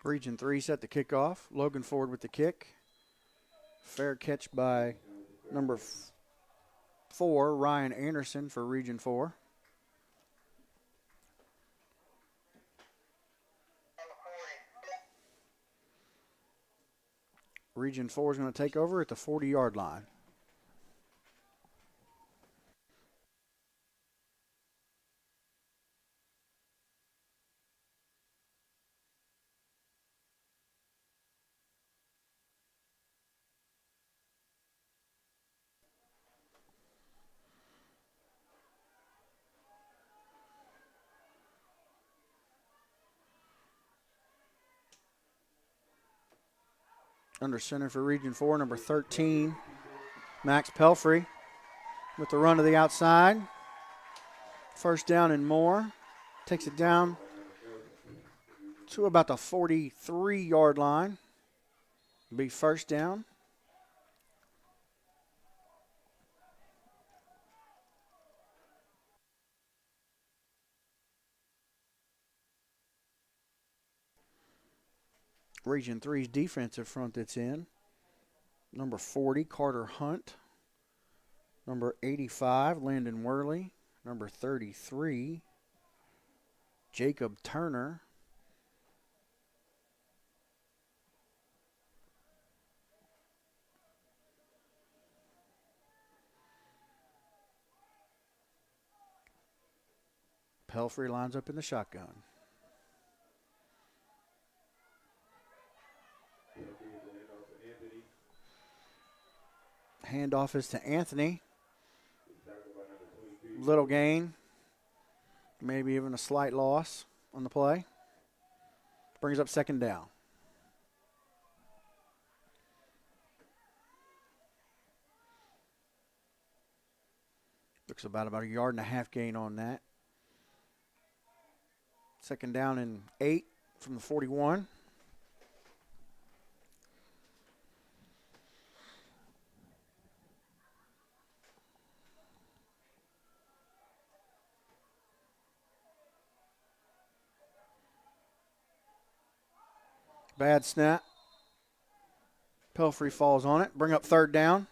Region 3 set the kickoff. Logan Ford with the kick. Fair catch by number 4, Ryan Anderson for Region 4. Region 4 is going to take over at the 40-yard line. Under center for Region 4, number 13, Max Pelfrey with the run to the outside. First down and more. Takes it down to about the 43-yard line. Be first down. Region 3's defensive front that's in. Number 40, Carter Hunt. Number 85, Landon Worley. Number 33, Jacob Turner. Pelfrey lines up in the shotgun. Handoff is to Anthony. Little gain. Maybe even a slight loss on the play. Brings up second down. Looks about a yard and a half gain on that. Second down and 8 from the 41. Bad snap. Pelfrey falls on it. Bring up third down.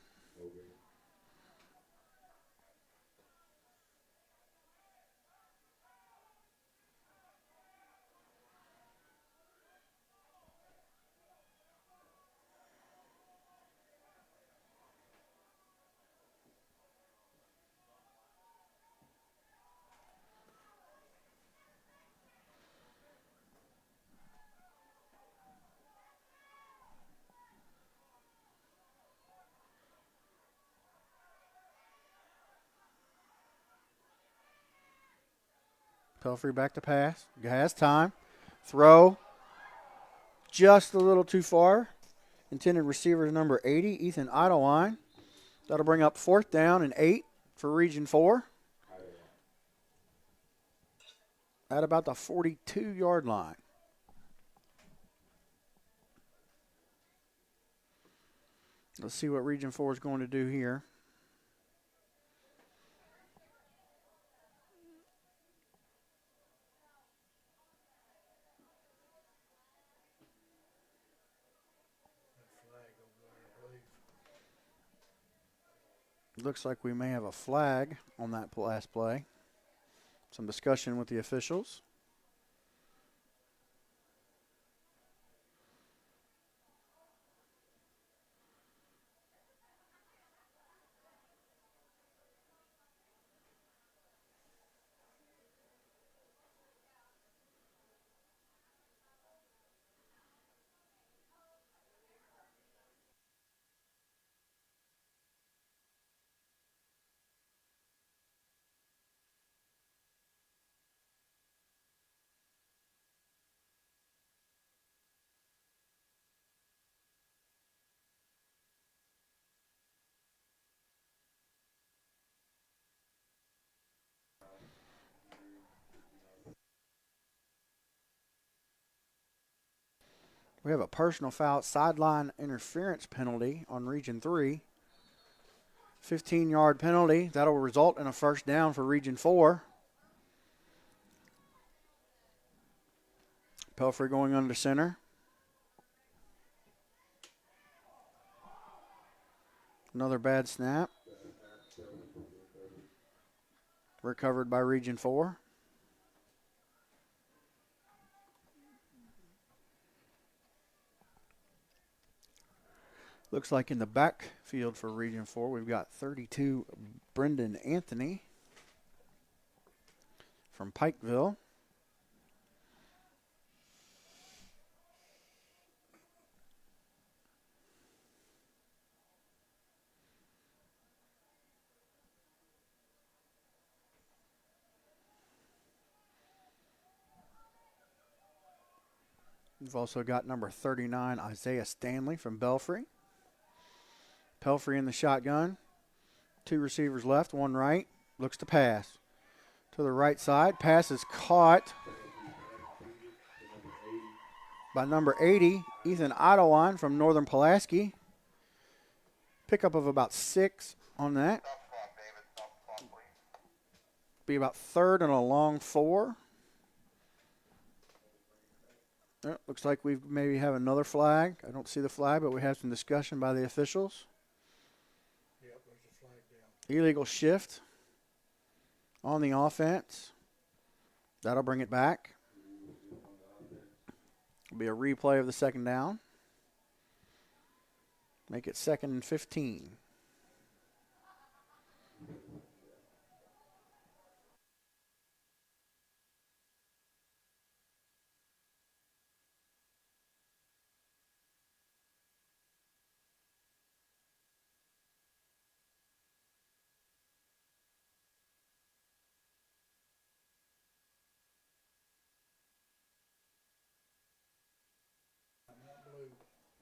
Pelfrey back to pass. Has time. Throw. Just a little too far. Intended receiver is number 80, Ethan Idleline. That'll bring up fourth down and 8 for Region 4. At about the 42-yard line. Let's see what Region 4 is going to do here. Looks like we may have a flag on that last play. Some discussion with the officials. We have a personal foul sideline interference penalty on Region 3. 15-yard penalty. That'll result in a first down for Region 4. Pelfrey going under center. Another bad snap. Recovered by Region 4. Looks like in the backfield for Region 4, we've got 32 Brendan Anthony from Pikeville. We've also got number 39, Isaiah Stanley from Belfry. Pelfrey in the shotgun. 2 receivers left, 1 right. Looks to pass. To the right side. Pass is caught by number 80, Ethan Idlewan from Northern Pulaski. Pickup of about 6 on that. Be about 3rd and a long 4. Looks like we maybe have another flag. I don't see the flag, but we have some discussion by the officials. Yep, there's a flag down. Illegal shift on the offense. That'll bring it back. It'll be a replay of the second down. Make it 2nd and 15.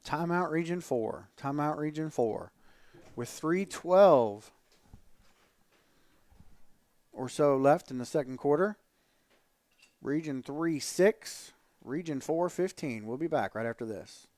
Timeout Region 4. Timeout Region 4. With 3:12 or so left in the second quarter. Region 3, 6. Region 4, 15. We'll be back right after this.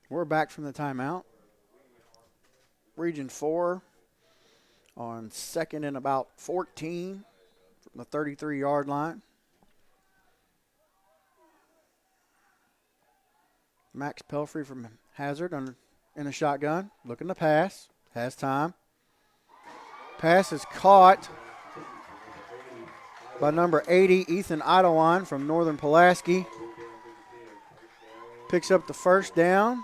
We're back from the timeout. Region 4 on 2nd and about 14 from the 33-yard line. Max Pelfrey from Hazard in a shotgun, looking to pass. Has time. Pass is caught by number 80, Ethan Idlewan from Northern Pulaski. Picks up the first down.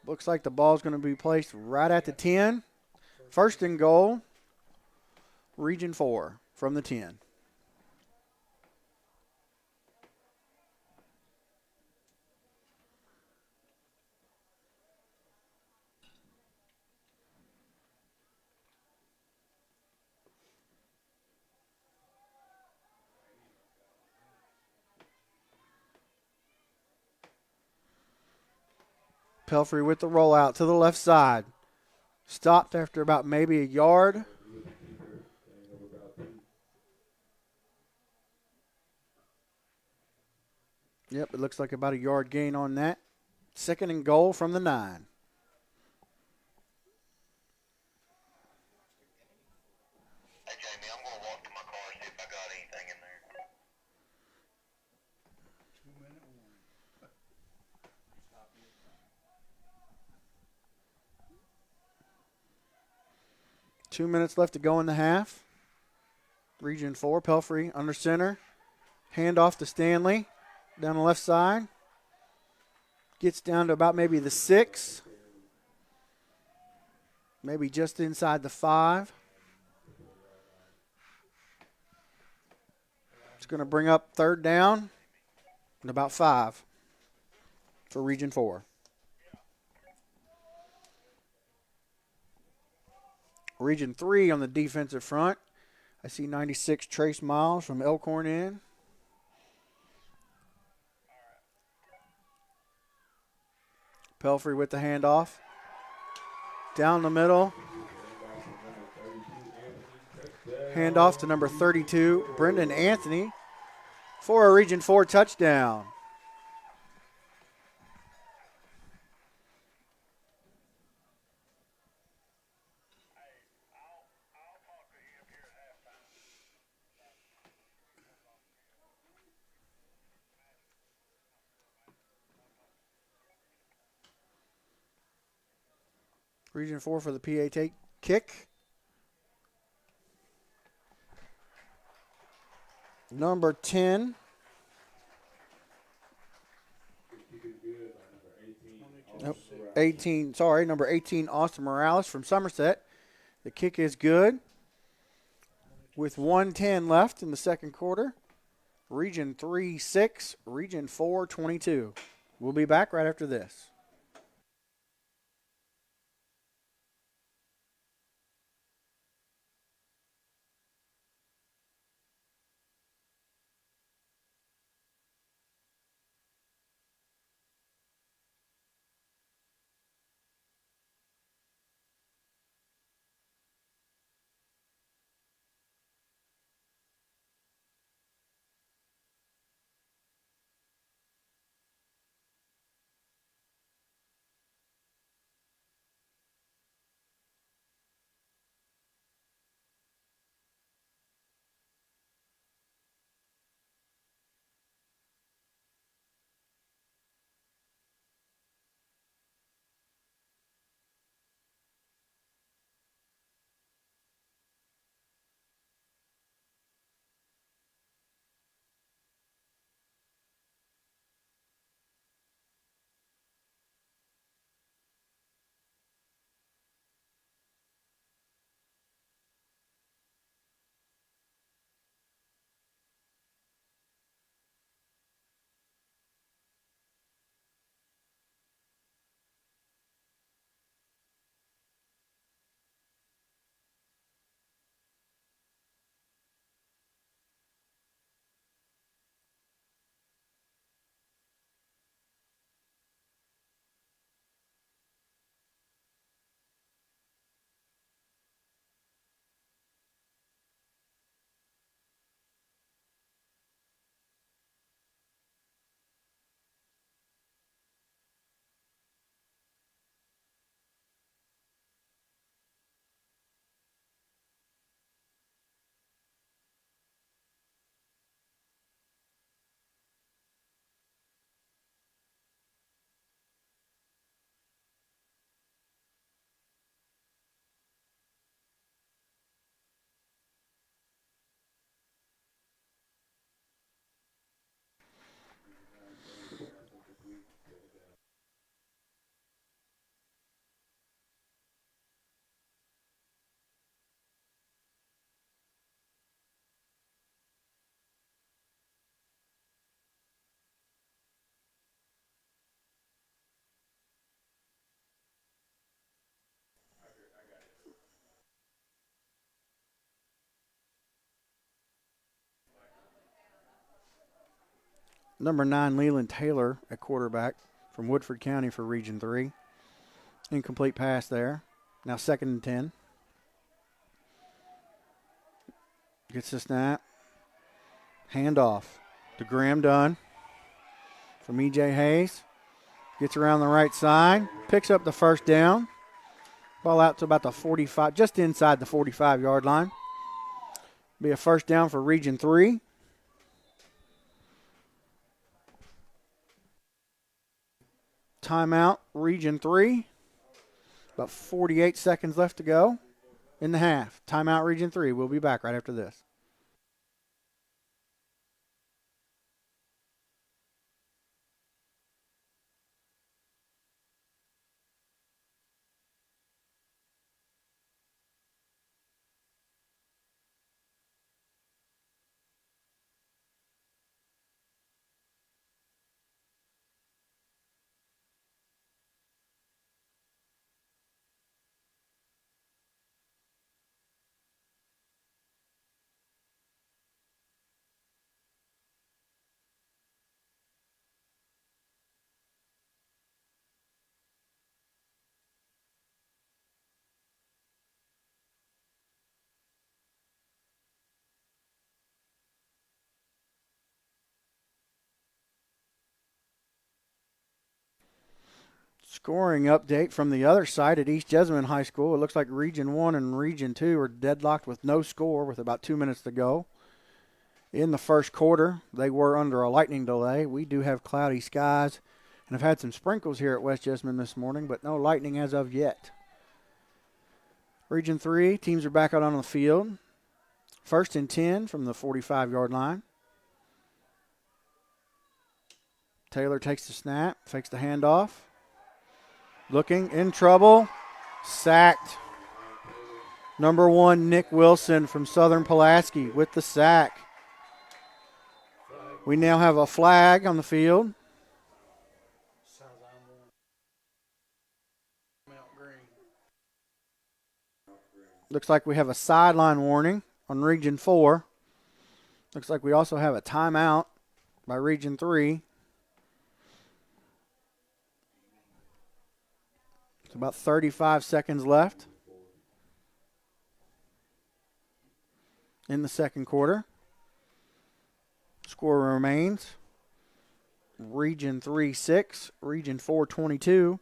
Looks like the ball's going to be placed right at the 10. 1st and goal, Region 4 from the 10. Pelfrey with the rollout to the left side. Stopped after about maybe a yard. Yep, it looks like about a yard gain on that. 2nd and goal from the 9. Hey, Jamie, I'm going to walk to my car and see if I got anything in there. 2-minute warning. 2 minutes left to go in the half. Region 4, Pelfrey under center. Hand off to Stanley down the left side. Gets down to about maybe the 6. maybe just inside the 5. It's going to bring up third down and about 5 for Region 4. Region 3 on the defensive front. I see 96 Trace Miles from Elkhorn in. Pelfrey with the handoff. Down the middle. Handoff to number 32, Brendan Anthony, for a Region 4 touchdown. Region 4 for the PA take kick. Number 10. Nope, 18, sorry, number 18, Austin Morales from Somerset. The kick is good. With 1:10 left in the second quarter. Region 3, 6, Region 4, 22. We'll be back right after this. Number 9, Leland Taylor at quarterback from Woodford County for Region 3. Incomplete pass there. Now 2nd and 10. Gets the snap. Handoff to Graham Dunn from E.J. Hayes. Gets around the right side. Picks up the first down. Ball out to about the 45, just inside the 45-yard line. Be a first down for Region 3. Timeout, Region 3. About 48 seconds left to go in the half. Timeout, Region 3. We'll be back right after this. Scoring update from the other side at East Jessamine High School. It looks like Region 1 and Region 2 are deadlocked with no score with about 2 minutes to go. In the first quarter, they were under a lightning delay. We do have cloudy skies and have had some sprinkles here at West Jessamine this morning, but no lightning as of yet. Region 3, teams are back out on the field. 1st and 10 from the 45-yard line. Taylor takes the snap, fakes the handoff. Looking, in trouble, sacked. Number 1, Nick Wilson from Southern Pulaski with the sack. We now have a flag on the field. Looks like we have a sideline warning on Region 4. Looks like we also have a timeout by Region 3. It's about 35 seconds left in the second quarter. Score remains Region 3 6, Region 4 22.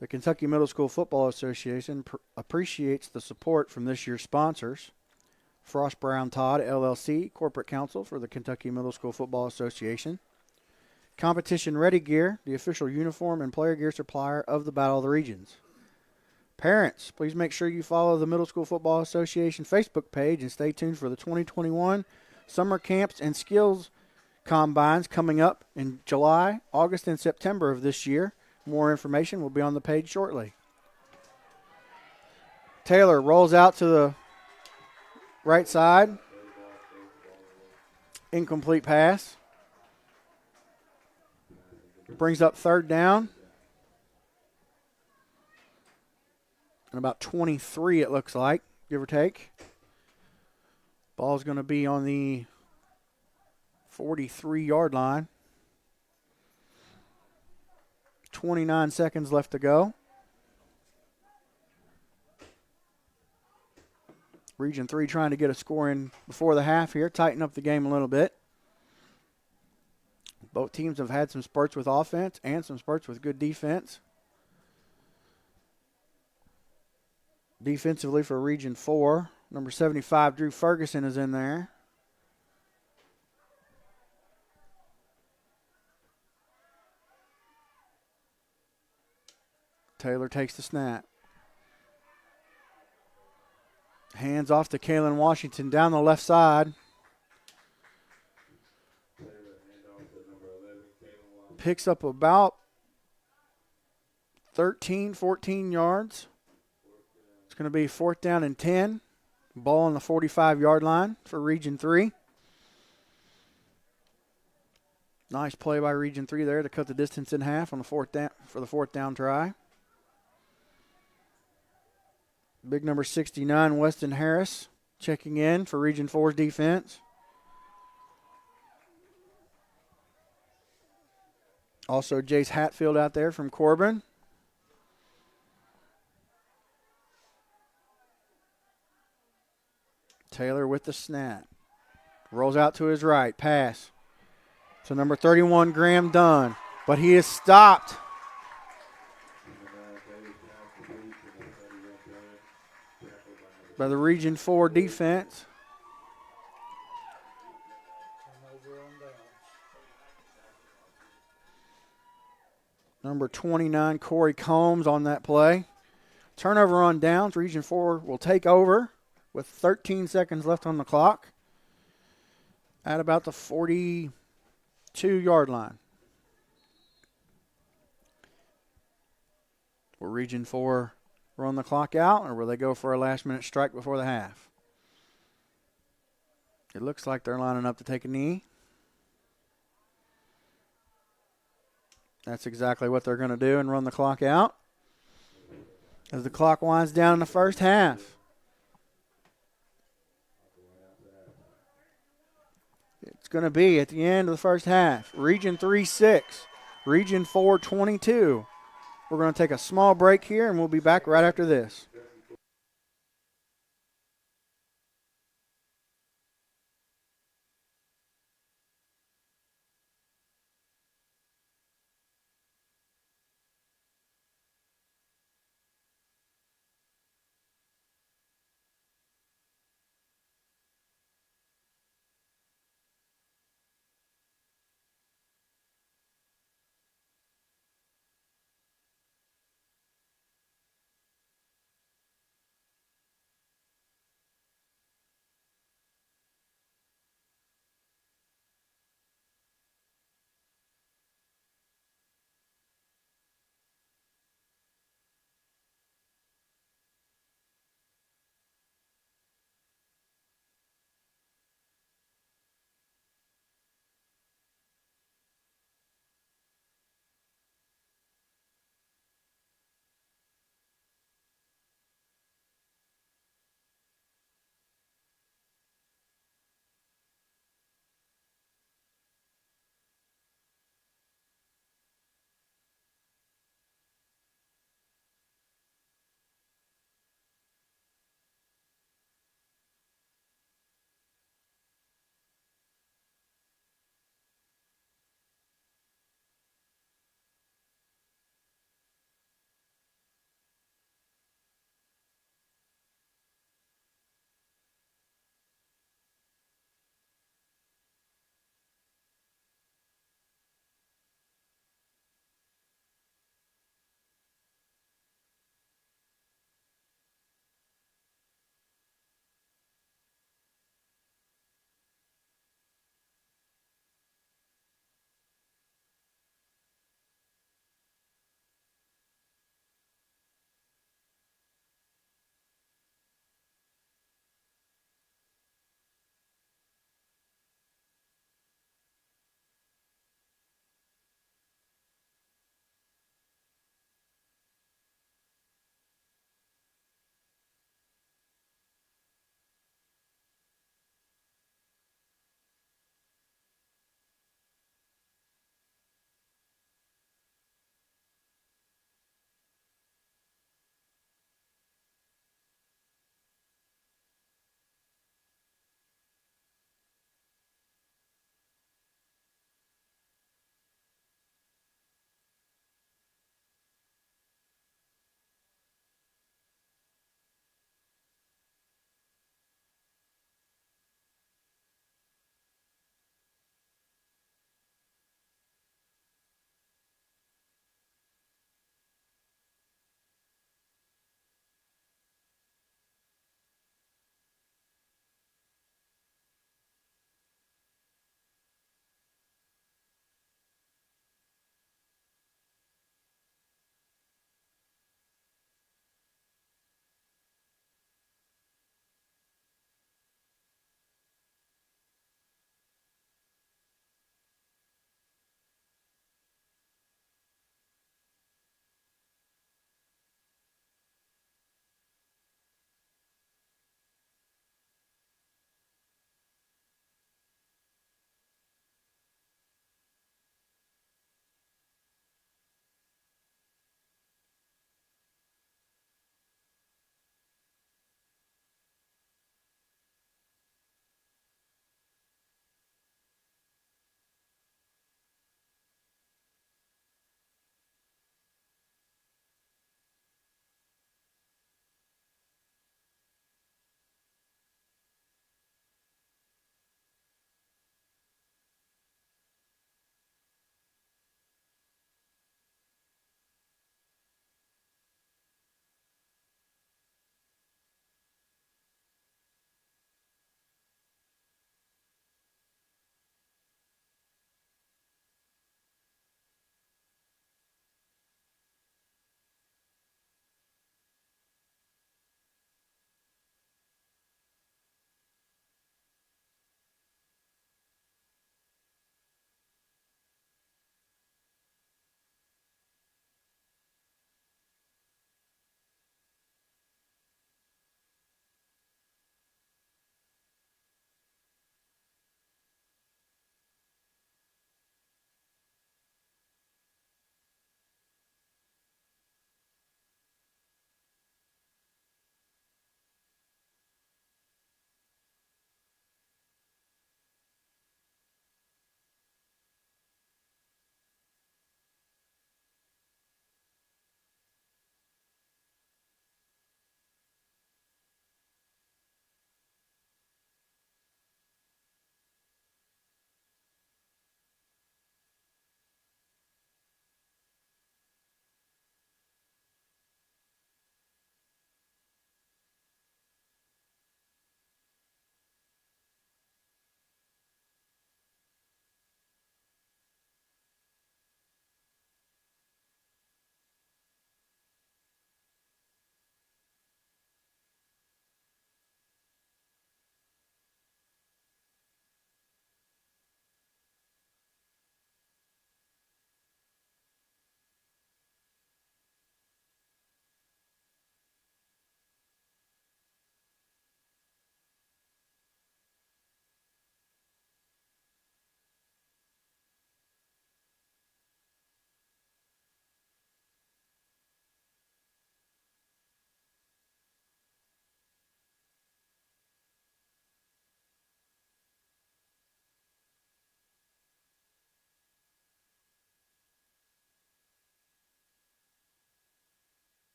The Kentucky Middle School Football Association appreciates the support from this year's sponsors. Frost Brown Todd, LLC, Corporate Counsel for the Kentucky Middle School Football Association. Competition Ready Gear, the official uniform and player gear supplier of the Battle of the Regions. Parents, please make sure you follow the Middle School Football Association Facebook page and stay tuned for the 2021 summer camps and skills combines coming up in July, August, and September of this year. More information will be on the page shortly. Taylor rolls out to the right side. Incomplete pass. Brings up 3rd down. And about 23 it looks like, give or take. Ball's going to be on the 43-yard line. 29 seconds left to go. Region 3 trying to get a score in before the half here, tighten up the game a little bit. Both teams have had some spurts with offense and some spurts with good defense. Defensively for Region 4, number 75, Drew Ferguson, is in there. Taylor takes the snap. Hands off to Kalen Washington down the left side. Picks up about 13, 14 yards. It's going to be 4th down and 10. Ball on the 45-yard line for Region 3. Nice play by Region 3 there to cut the distance in half on the 4th down for the 4th down try. Big number 69, Weston Harris, checking in for Region 4's defense. Also, Jace Hatfield out there from Corbin. Taylor with the snap. Rolls out to his right. Pass to number 31, Graham Dunn. But he is stopped. By the Region 4 defense. Number 29, Corey Combs on that play. Turnover on downs. Region 4 will take over with 13 seconds left on the clock at about the 42-yard line. Will Region 4 run the clock out, or will they go for a last-minute strike before the half? It looks like they're lining up to take a knee. That's exactly what they're going to do and run the clock out as the clock winds down in the first half. It's going to be at the end of the first half. Region 3, 6. Region 4, 22. We're going to take a small break here, and we'll be back right after this.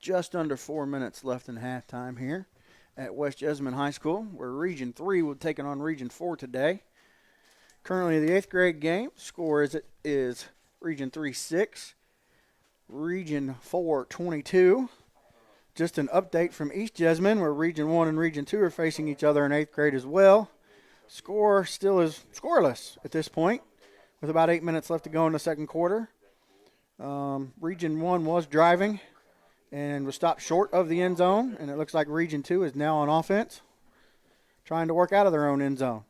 just under 4 minutes left in halftime here at West Jessamine High School, where Region 3 will take on Region 4 today. Currently, the 8th grade game score is Region 3 6, Region 4 22. Just an update from East Jessamine, where Region 1 and Region 2 are facing each other in 8th grade as well. Score still is scoreless at this point, with about 8 minutes left to go in the second quarter. Region 1 was driving and was stopped short of the end zone, and it looks like Region 2 is now on offense, trying to work out of their own end zone.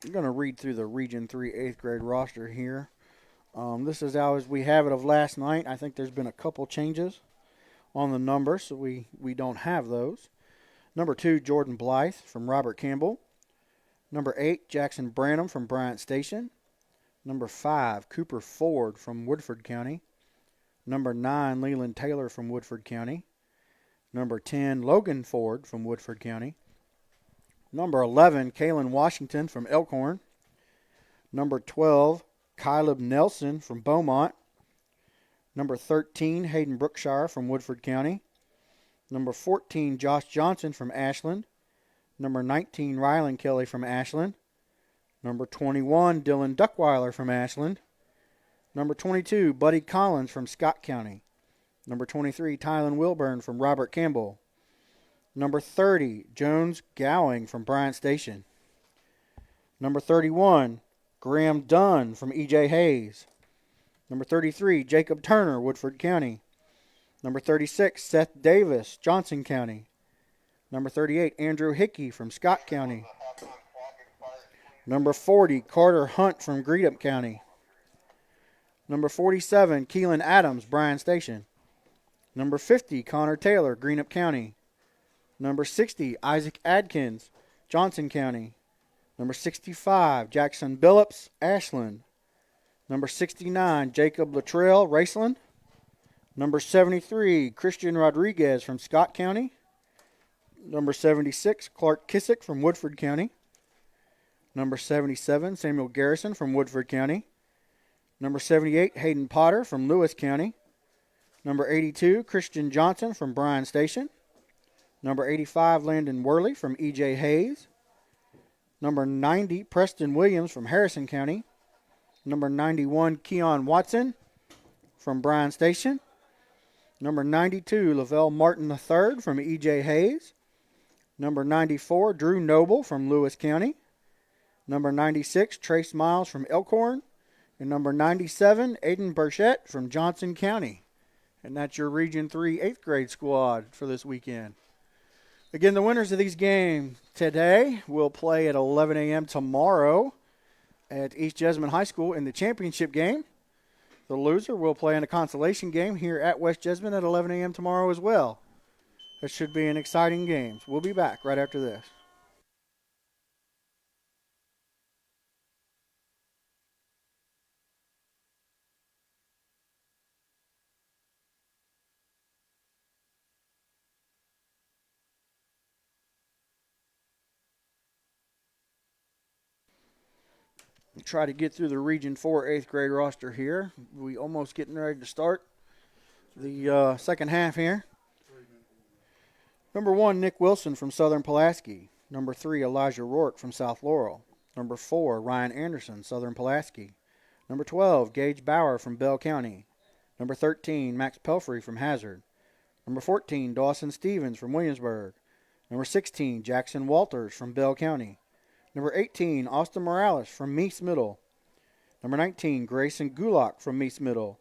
I'm going to read through the Region 3 8th grade roster here. This is as we have it of last night. I think there's been a couple changes on the numbers, so we don't have those. Number 2, Jordan Blythe from Robert Campbell. Number 8, Jackson Branham from Bryant Station. Number 5, Cooper Ford from Woodford County. Number 9, Leland Taylor from Woodford County. Number 10, Logan Ford from Woodford County. Number 11, Kalen Washington from Elkhorn. Number 12, Caleb Nelson from Beaumont. Number 13, Hayden Brookshire from Woodford County. Number 14, Josh Johnson from Ashland. Number 19, Rylan Kelly from Ashland. Number 21, Dylan Duckweiler from Ashland. Number 22, Buddy Collins from Scott County. Number 23, Tylen Wilburn from Robert Campbell. Number 30, Jones Gowing from Bryant Station. Number 31, Graham Dunn from E.J. Hayes. Number 33, Jacob Turner, Woodford County. Number 36, Seth Davis, Johnson County. Number 38, Andrew Hickey from Scott County. Number 40, Carter Hunt from Greenup County. Number 47, Keelan Adams, Bryan Station. Number 50, Connor Taylor, Greenup County. Number 60, Isaac Adkins, Johnson County. Number 65, Jackson Billups, Ashland. Number 69, Jacob Luttrell, Raceland. Number 73, Christian Rodriguez from Scott County. Number 76, Clark Kissick from Woodford County. Number 77, Samuel Garrison from Woodford County. Number 78, Hayden Potter from Lewis County. Number 82, Christian Johnson from Bryan Station. Number 85, Landon Worley from E.J. Hayes. Number 90, Preston Williams from Harrison County. Number 91, Keon Watson from Bryan Station. Number 92, Lavelle Martin III from E.J. Hayes. Number 94, Drew Noble from Lewis County. Number 96, Trace Miles from Elkhorn. And number 97, Aiden Burchett from Johnson County. And that's your Region 3 8th grade squad for this weekend. Again, the winners of these games today will play at 11 a.m. tomorrow at East Jessamine High School in the championship game. The loser will play in a consolation game here at West Jessamine at 11 a.m. tomorrow as well. It should be an exciting game. We'll be back right after this. Try to get through the Region 4 8th grade roster here. We almost getting ready to start the second half here. Number 1, Nick Wilson from Southern Pulaski. Number 3, Elijah Rourke from South Laurel. Number 4, Ryan Anderson, Southern Pulaski. Number 12, Gage Bauer from Bell County. Number 13, Max Pelfrey from Hazard. Number 14, Dawson Stevens from Williamsburg. Number 16, Jackson Walters from Bell County. Number 18, Austin Morales from Meese Middle. Number 19, Grayson Gulak from Meese Middle.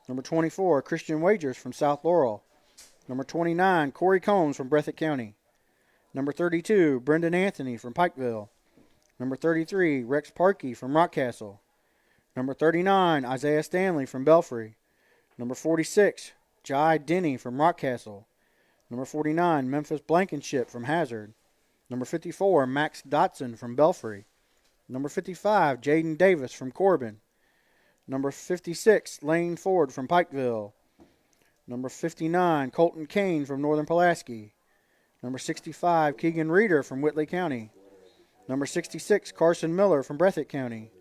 Number 24, Christian Wagers from South Laurel. Number 29, Corey Combs from Breathitt County. Number 32, Brendan Anthony from Pikeville. Number 33, Rex Parkey from Rockcastle. Number 39, Isaiah Stanley from Belfry. Number 46, Jai Denny from Rockcastle. Number 49, Memphis Blankenship from Hazard. Number 54, Max Dotson from Belfry. Number 55, Jaden Davis from Corbin. Number 56, Lane Ford from Pikeville. Number 59, Colton Kane from Northern Pulaski. Number 65, Keegan Reeder from Whitley County. Number 66, Carson Miller from Breathitt County.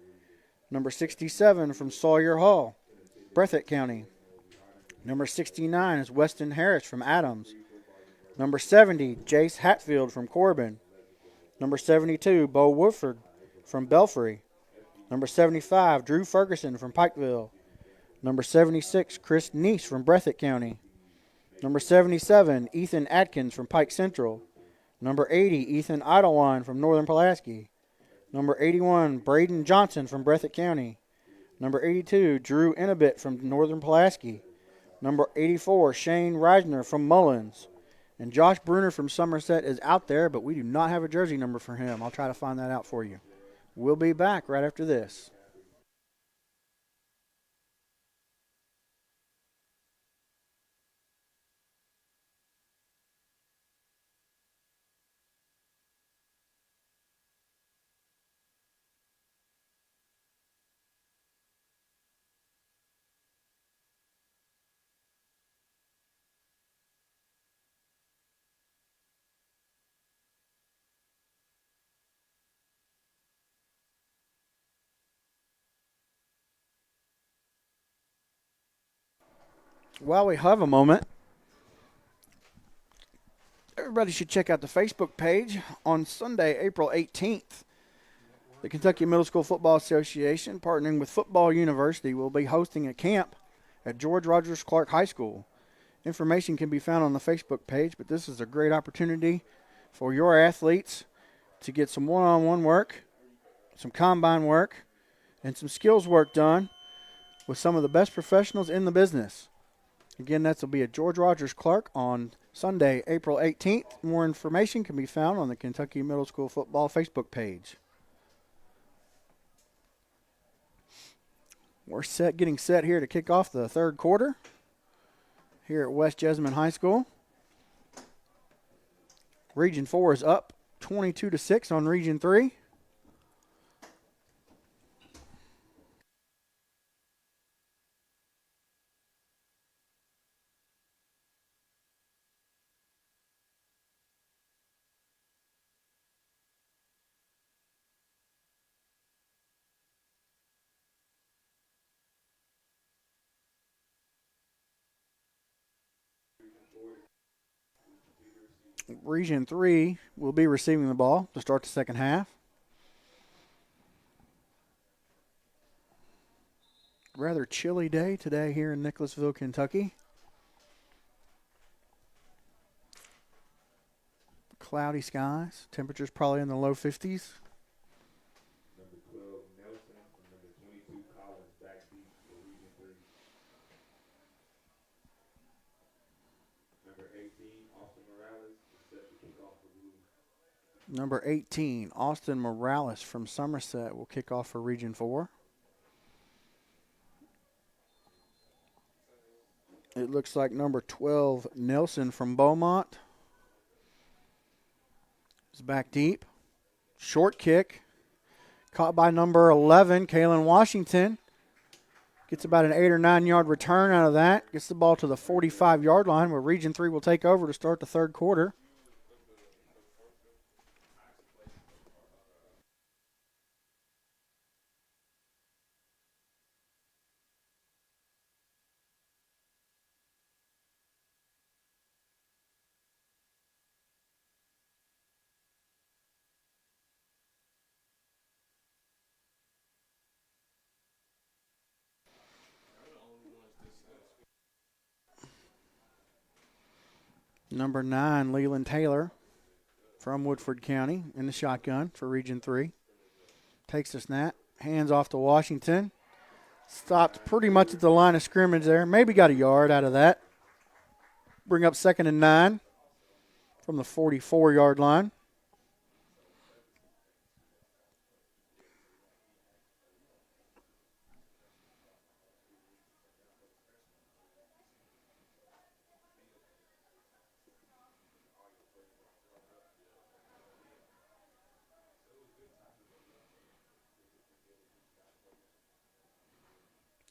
Number 67 from Sawyer Hall, Breathitt County. Number 69 is Weston Harris from Adams. Number 70, Jace Hatfield from Corbin. Number 72, Bo Woodford from Belfry. Number 75, Drew Ferguson from Pikeville. Number 76, Chris Neese from Breathitt County. Number 77, Ethan Atkins from Pike Central. Number 80, Ethan Idlewine from Northern Pulaski. Number 81, Braden Johnson from Breathitt County. Number 82, Drew Innabit from Northern Pulaski. Number 84, Shane Reisner from Mullins. And Josh Bruner from Somerset is out there, but we do not have a jersey number for him. I'll try to find that out for you. We'll be back right after this. While we have a moment, everybody should check out the Facebook page. On Sunday, April 18th, the Kentucky Middle School Football Association, partnering with Football University, will be hosting a camp at George Rogers Clark High School. Information can be found on the Facebook page, but this is a great opportunity for your athletes to get some one-on-one work, some combine work, and some skills work done with some of the best professionals in the business. Again, that will be at George Rogers Clark on Sunday, April 18th. More information can be found on the Kentucky Middle School Football Facebook page. We're getting set here to kick off the third quarter here at West Jessamine High School. Region 4 is up 22-6 on Region 3. Region 3 will be receiving the ball to start the second half. Rather chilly day today here in Nicholasville, Kentucky. Cloudy skies. Temperatures probably in the low 50s. Number 12, Nelson, and number 22, Collins, back deep for Region 3. Number 18, Austin Morales, is set to kick off for Blue. Number 18, Austin Morales from Somerset will kick off for Region 4. It looks like number 12, Nelson from Beaumont, is back deep. Short kick. Caught by number 11, Kalen Washington. Gets about an 8 or 9 yard return out of that. Gets the ball to the 45-yard line where Region 3 will take over to start the third quarter. Number 9, Leland Taylor from Woodford County in the shotgun for Region 3. Takes the snap, hands off to Washington. Stopped pretty much at the line of scrimmage there. Maybe got a yard out of that. Bring up 2nd and 9 from the 44-yard line.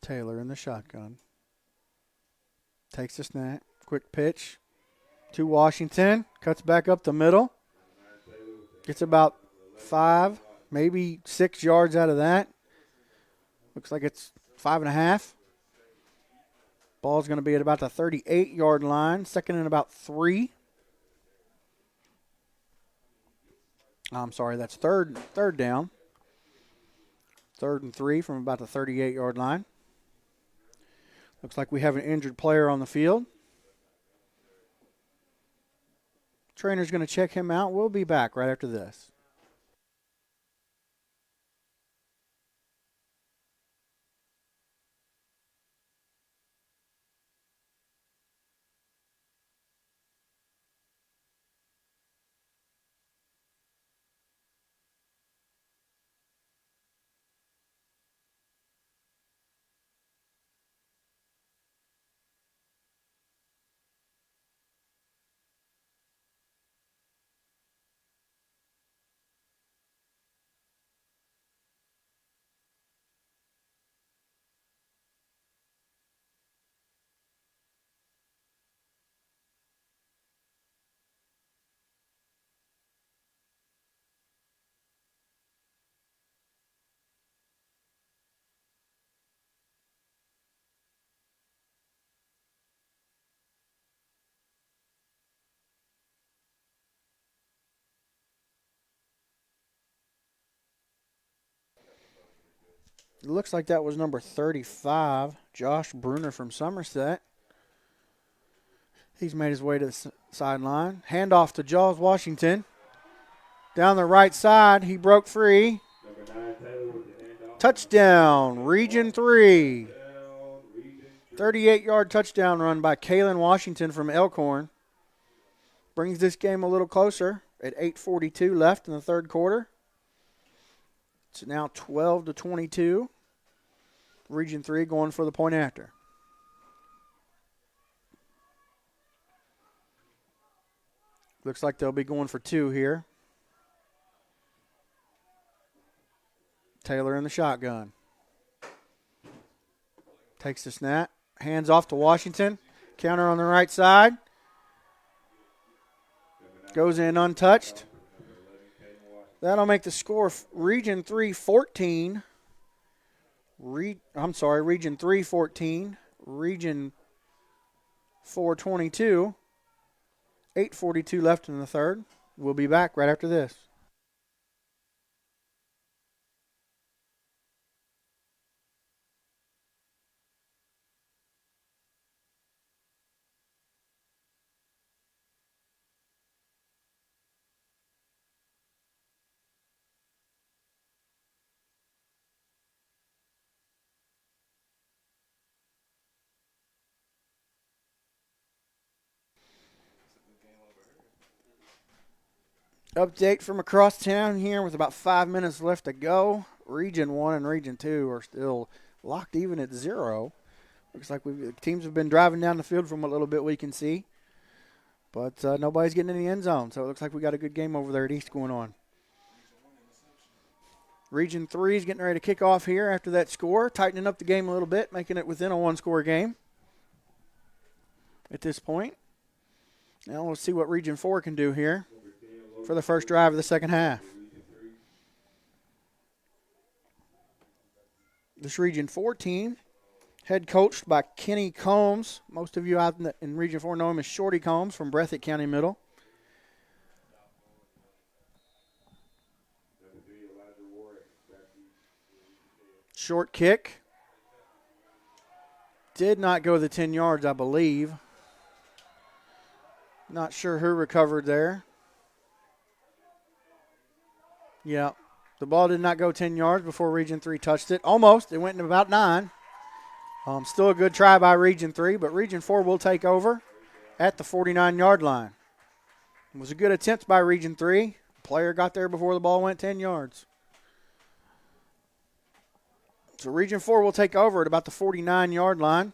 Taylor in the shotgun. Takes the snap. Quick pitch to Washington. Cuts back up the middle. Gets about 5, maybe 6 yards out of that. Looks like it's 5.5. Ball's going to be at about the 38-yard line. Second and about 3. I'm sorry, that's third down. 3rd and 3 from about the 38-yard line. Looks like we have an injured player on the field. Trainer's going to check him out. We'll be back right after this. It looks like that was number 35, Josh Bruner from Somerset. He's made his way to the sideline. Handoff to Jaws Washington. Down the right side, he broke free. Touchdown, Region 3. 38-yard touchdown run by Kalen Washington from Elkhorn. Brings this game a little closer at 8:42 left in the third quarter. It's now 12-22. Region 3 going for the point after. Looks like they'll be going for 2 here. Taylor in the shotgun. Takes the snap. Hands off to Washington. Counter on the right side. Goes in untouched. That'll make the score Region 3 14. Region 3 14. Region 4 22. 8:42 left in the third. We'll be back right after this. Update from across town here with about 5 minutes left to go. Region 1 and Region 2 are still locked even at 0. Looks like the teams have been driving down the field from a little bit we can see. But nobody's getting in the end zone, so it looks like we got a good game over there at East going on. Region 3 is getting ready to kick off here after that score, tightening up the game a little bit, making it within a one-score game at this point. Now we'll see what Region 4 can do here for the first drive of the second half. This Region 4 team, head coached by Kenny Combs. Most of you out in Region 4 know him as Shorty Combs from Breathitt County Middle. Short kick. Did not go the 10 yards, I believe. Not sure who recovered there. Yeah, the ball did not go 10 yards before Region 3 touched it. Almost. It went in about 9. Still a good try by Region 3, but Region 4 will take over at the 49-yard line. It was a good attempt by Region 3. Player got there before the ball went 10 yards. So Region 4 will take over at about the 49-yard line.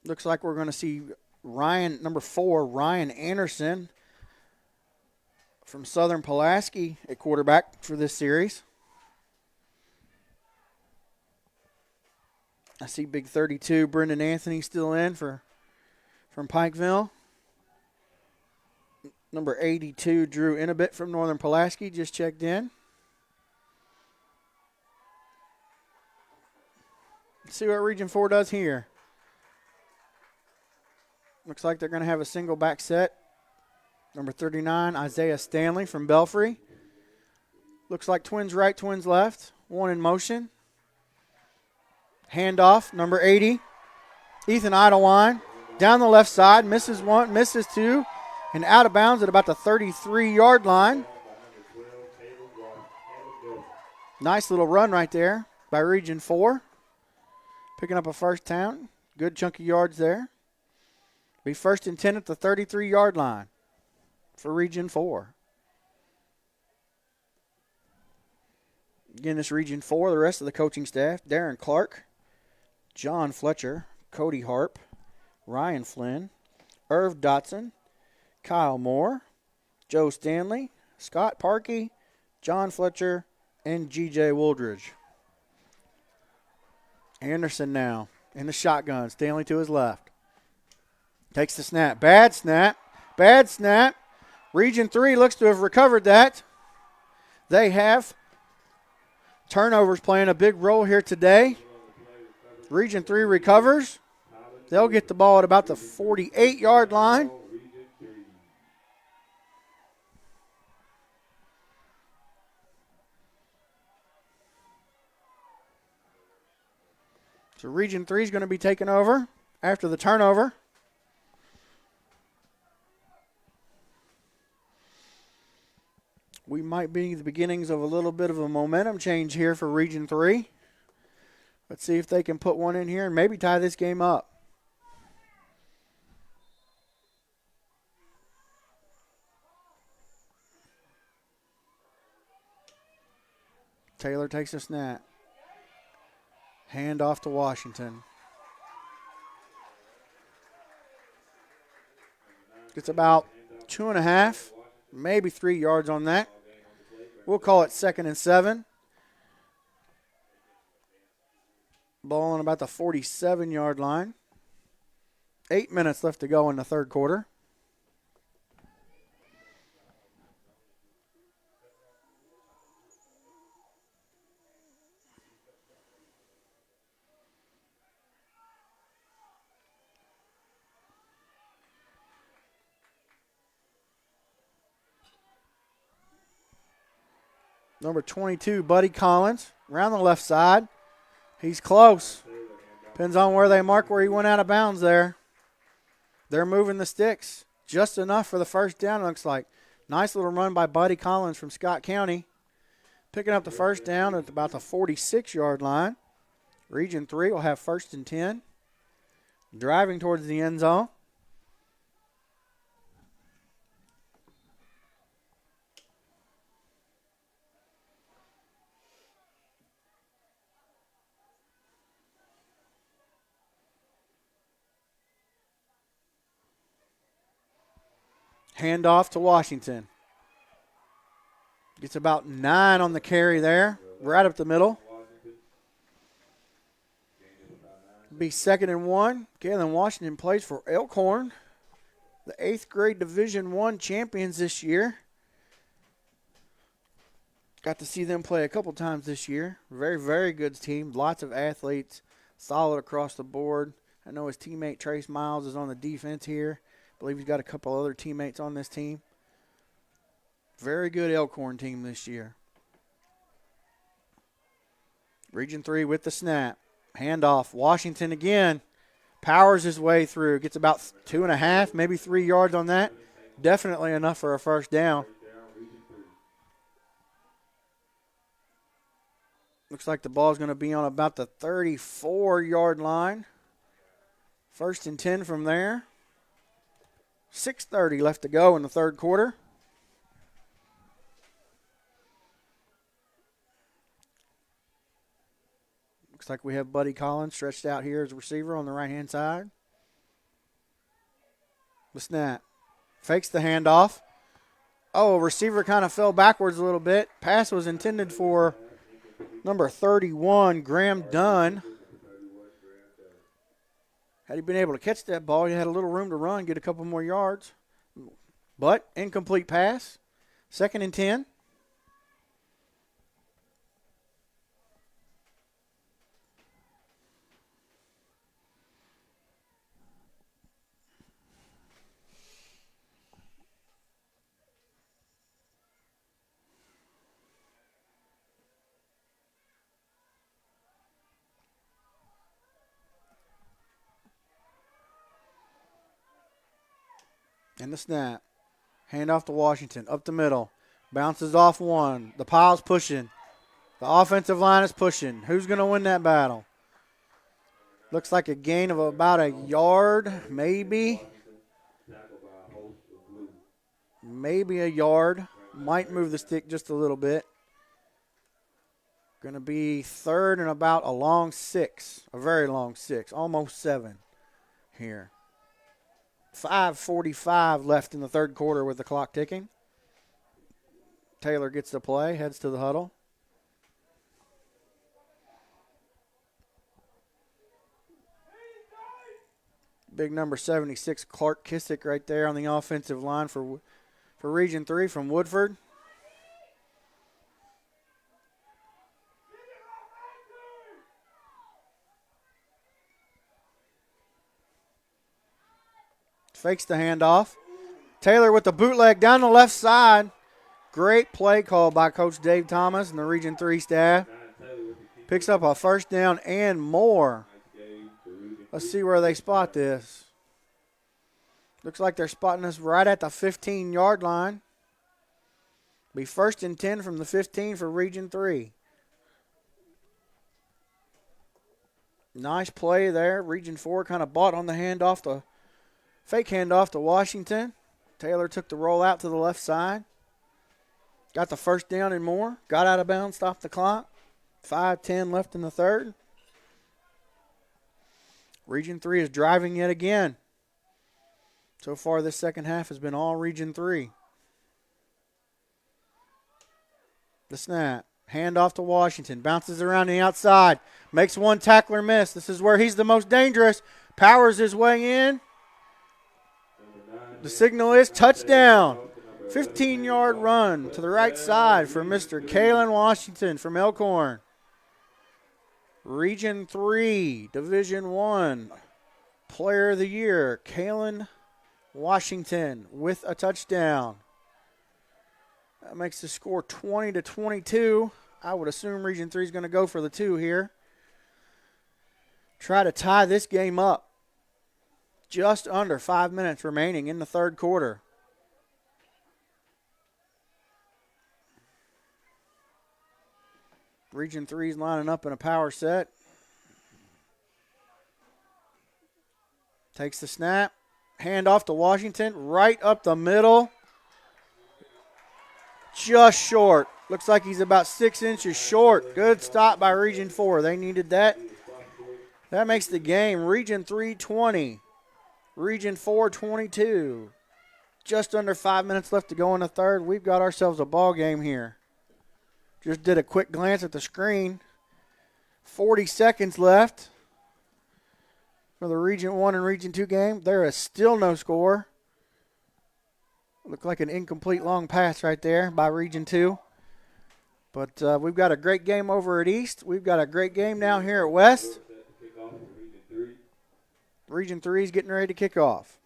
Looks like we're going to see number 4, Ryan Anderson from Southern Pulaski at quarterback for this series. I see big 32, Brendan Anthony still in from Pikeville. Number 82, Drew Inabit from Northern Pulaski just checked in. Let's see what Region 4 does here. Looks like they're going to have a single back set. Number 39, Isaiah Stanley from Belfry. Looks like twins right, twins left. One in motion. Handoff, number 80, Ethan Idlewine. Down the left side, misses one, misses two, and out of bounds at about the 33-yard line. Nice little run right there by Region 4. Picking up a first down. Good chunk of yards there. Be first and 10 at the 33-yard line for Region 4. Again, this Region 4, the rest of the coaching staff, Darren Clark, John Fletcher, Cody Harp, Ryan Flynn, Irv Dotson, Kyle Moore, Joe Stanley, Scott Parkey, John Fletcher, and G.J. Wooldridge. Anderson now in the shotgun. Stanley to his left. Takes the snap. Bad snap. Bad snap. Region 3 looks to have recovered that. They have. Turnovers playing a big role here today. Region 3 recovers. They'll get the ball at about the 48-yard line. So Region 3 is going to be taken over after the turnover. We might be the beginnings of a little bit of a momentum change here for Region 3. Let's see if they can put one in here and maybe tie this game up. Taylor takes a snap. Hand off to Washington. It's about 2.5, maybe 3 yards on that. We'll call it 2nd and 7. Ball on about the 47-yard line. 8 minutes left to go in the third quarter. Number 22, Buddy Collins, around the left side. He's close. Depends on where they mark where he went out of bounds there. They're moving the sticks just enough for the first down, it looks like. Nice little run by Buddy Collins from Scott County. Picking up the first down at about the 46-yard line. Region 3 will have 1st and 10. Driving towards the end zone. Handoff to Washington. Gets about 9 on the carry there, right up the middle. Be 2nd and 1. Galen Washington plays for Elkhorn, the 8th grade Division I champions this year. Got to see them play a couple times this year. Very, very good team. Lots of athletes, solid across the board. I know his teammate Trace Miles is on the defense here. I believe he's got a couple other teammates on this team. Very good Elkhorn team this year. Region 3 with the snap. Handoff. Washington again. Powers his way through. Gets about 2.5, maybe 3 yards on that. Definitely enough for a first down. Looks like the ball's going to be on about the 34-yard line. 1st and 10 from there. 6:30 left to go in the third quarter. Looks like we have Buddy Collins stretched out here as a receiver on the right-hand side. The snap. Fakes the handoff. Oh, receiver kind of fell backwards a little bit. Pass was intended for number 31, Graham Dunn. Had he been able to catch that ball, he had a little room to run, get a couple more yards. But incomplete pass. 2nd and 10. And the snap. Hand off to Washington. Up the middle. Bounces off one. The pile's pushing. The offensive line is pushing. Who's going to win that battle? Looks like a gain of about a yard, maybe. Maybe a yard. Might move the stick just a little bit. Going to be 3rd and about a long 6. A very long 6. Almost 7 here. 5:45 left in the 3rd quarter with the clock ticking. Taylor gets the play, heads to the huddle. Big number 76, Clark Kissick right there on the offensive line for Region 3 from Woodford. Fakes the handoff. Taylor with the bootleg down the left side. Great play call by Coach Dave Thomas and the Region 3 staff. Picks up a 1st down and more. Let's see where they spot this. Looks like they're spotting us right at the 15-yard line. Be 1st and 10 from the 15 for Region 3. Nice play there. Region 4 kind of bought on the handoff, the fake handoff to Washington. Taylor took the roll out to the left side. Got the 1st down and more. Got out of bounds, stopped the clock. 5:10 left in the 3rd. Region 3 is driving yet again. So far, this second half has been all Region 3. The snap. Hand off to Washington. Bounces around the outside. Makes one tackler miss. This is where he's the most dangerous. Powers his way in. The signal is touchdown. 15-yard run to the right side for Mr. Kalen Washington from Elkhorn. Region 3, Division 1, Player of the Year, Kalen Washington with a touchdown. That makes the score 20-22. I would assume Region 3 is going to go for the 2 here. Try to tie this game up. Just under 5 minutes remaining in the 3rd quarter. Region 3 is lining up in a power set. Takes the snap. Hand off to Washington. Right up the middle. Just short. Looks like he's about 6 inches short. Good stop by Region 4. They needed that. That makes the game Region 3 20. Region 4 22. Just under 5 minutes left to go in the 3rd. We've got ourselves a ball game here. Just did a quick glance at the screen. 40 seconds left for the Region 1 and Region 2 game. There is still no score. Looked like an incomplete long pass right there by Region 2. But we've got a great game over at East. We've got a great game now here at West. Region 3 is getting ready to kick off.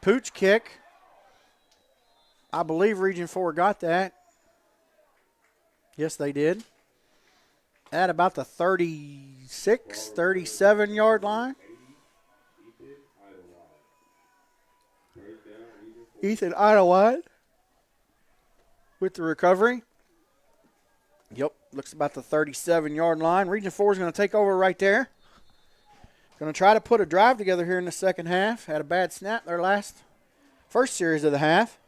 Pooch kick. I believe Region 4 got that. Yes, they did. At about the 36, 37-yard line. Ethan Idlewild with the recovery. Yep, Looks about the 37-yard line. Region 4 is going to take over right there. Going to try to put a drive together here in the second half. Had a bad snap their first series of the half.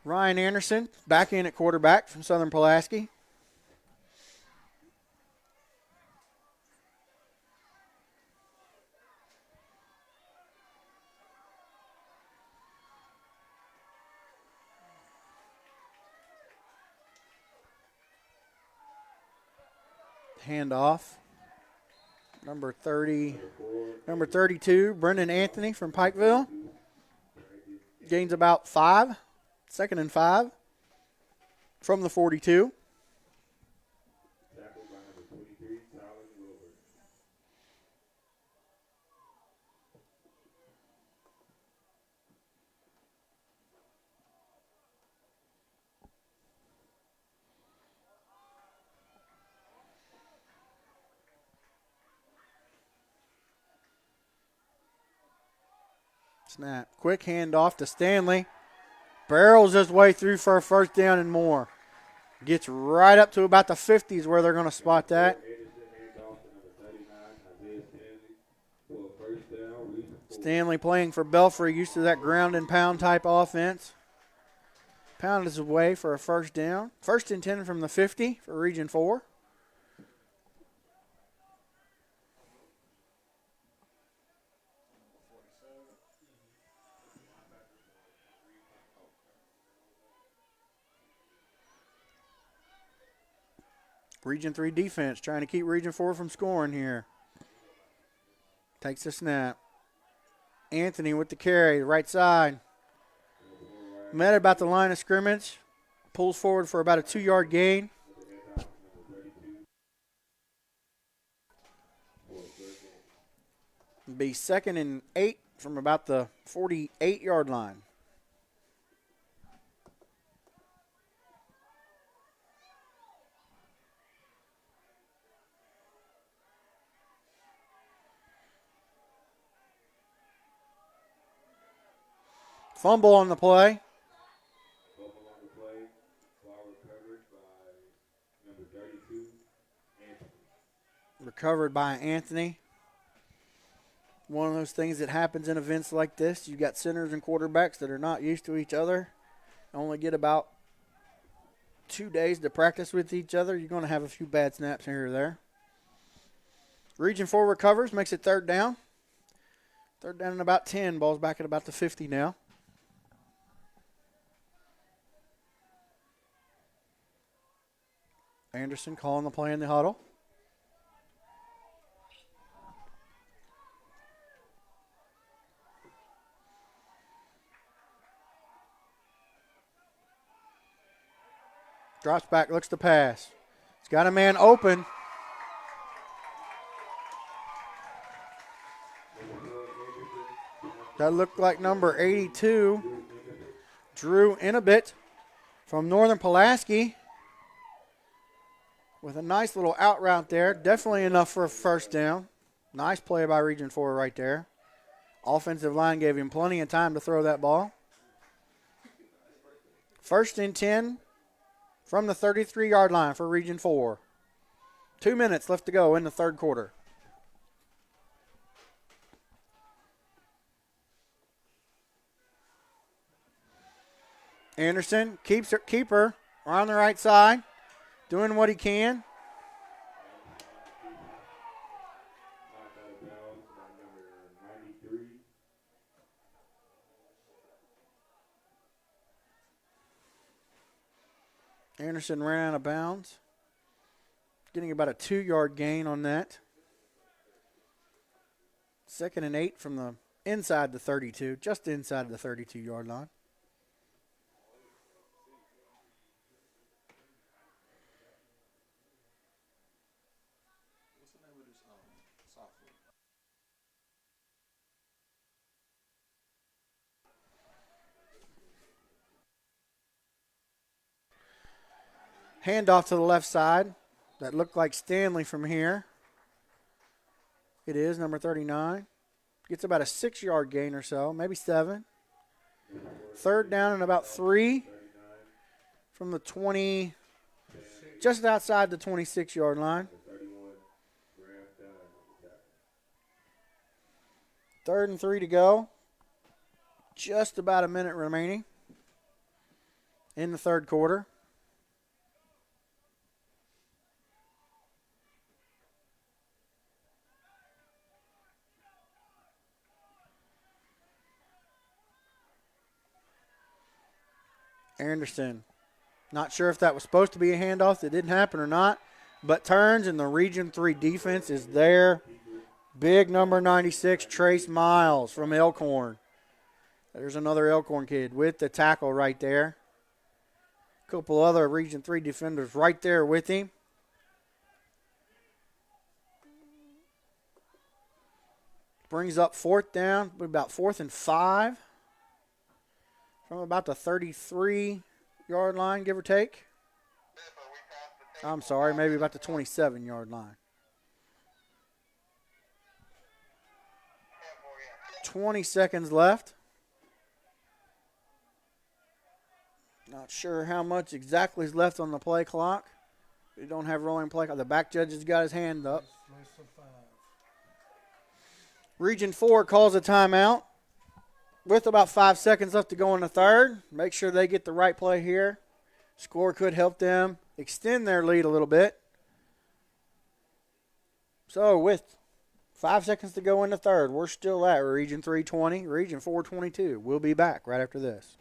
Ryan Anderson back in at quarterback from Southern Pulaski. Handoff. Number 32, Brendan Anthony from Pikeville. Gains about 5. 2nd and 5 from the 42. Tackled by number 23, Tyler Wilbur. Snap. Quick handoff to Stanley. Barrels his way through for a first down and more. Gets right up to about the 50s where they're going to spot that. Stanley playing for Belfry, used to that ground and pound type offense. Pounded his way for a first down. 1st and 10 from the 50 for Region 4. Region 3 defense trying to keep Region 4 from scoring here. Takes a snap. Anthony with the carry, right side. Met about the line of scrimmage. Pulls forward for about a 2-yard gain. Be 2nd and 8 from about the 48-yard line. Fumble on the play. Ball recovered by number 32, Anthony. Recovered by Anthony. One of those things that happens in events like this. You've got centers and quarterbacks that are not used to each other. Only get about 2 days to practice with each other. You're going to have a few bad snaps here or there. Region 4 recovers, makes it 3rd down. 3rd down and about 10. Ball's back at about the 50 now. Anderson calling the play in the huddle. Drops back, looks to pass. He's got a man open. That looked like number 82, Drew Inabit from Northern Pulaski. With a nice little out route there. Definitely enough for a first down. Nice play by Region 4 right there. Offensive line gave him plenty of time to throw that ball. 1st and 10 from the 33-yard line for Region 4. 2 minutes left to go in the 3rd quarter. Anderson keeps her keeper on the right side. Doing what he can. Anderson ran out of bounds. Getting about a 2-yard gain on that. 2nd and 8 from the inside the 32, just inside the 32-yard line. Handoff to the left side. That looked like Stanley from here. It is number 39. Gets about a 6-yard gain or so, maybe 7. 3rd down and about 3 from the 26. just outside the 26-yard line. Number 31, Graham Dunn with the tackle. 3rd and 3 to go. Just about a minute remaining in the third quarter. Anderson, not sure if that was supposed to be a handoff that didn't happen or not, but turns, and the Region 3 defense is there. Big number 96, Trace Miles from Elkhorn. There's another Elkhorn kid with the tackle right there. A couple other Region 3 defenders right there with him. Brings up 4th down, about 4th and 5. From about the 33-yard line, give or take. I'm sorry, maybe about the 27-yard line. 20 seconds left. Not sure how much exactly is left on the play clock. We don't have rolling play clock. The back judge has got his hand up. Less than 5. Region 4 calls a timeout with about 5 seconds left to go in the third. Make sure they get the right play here. Score could help them extend their lead a little bit. So with 5 seconds to go in the third, we're still at Region 3 20, Region 4 22. We'll be back right after this.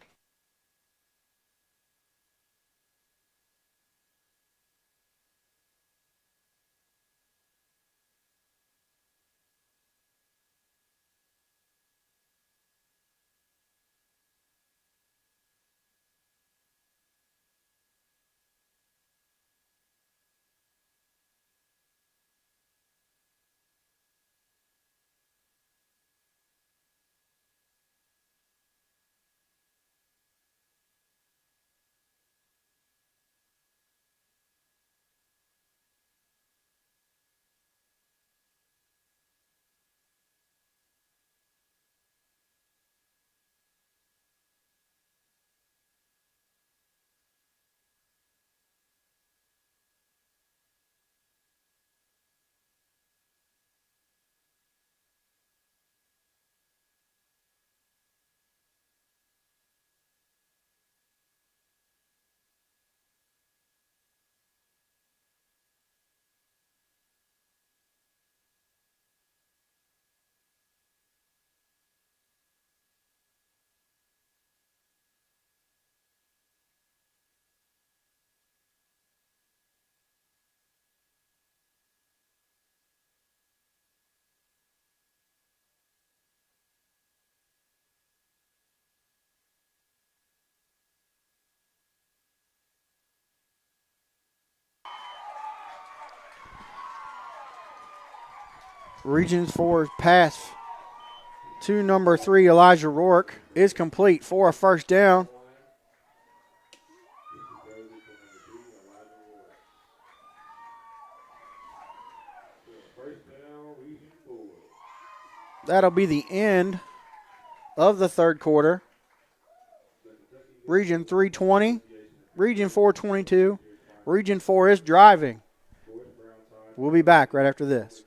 Region 4 pass to number 3, Elijah Rourke, is complete for a first down. First down, Region 4. That'll be the end of the third quarter. Region 3 20, Region 4 22. Region 4 is driving. We'll be back right after this.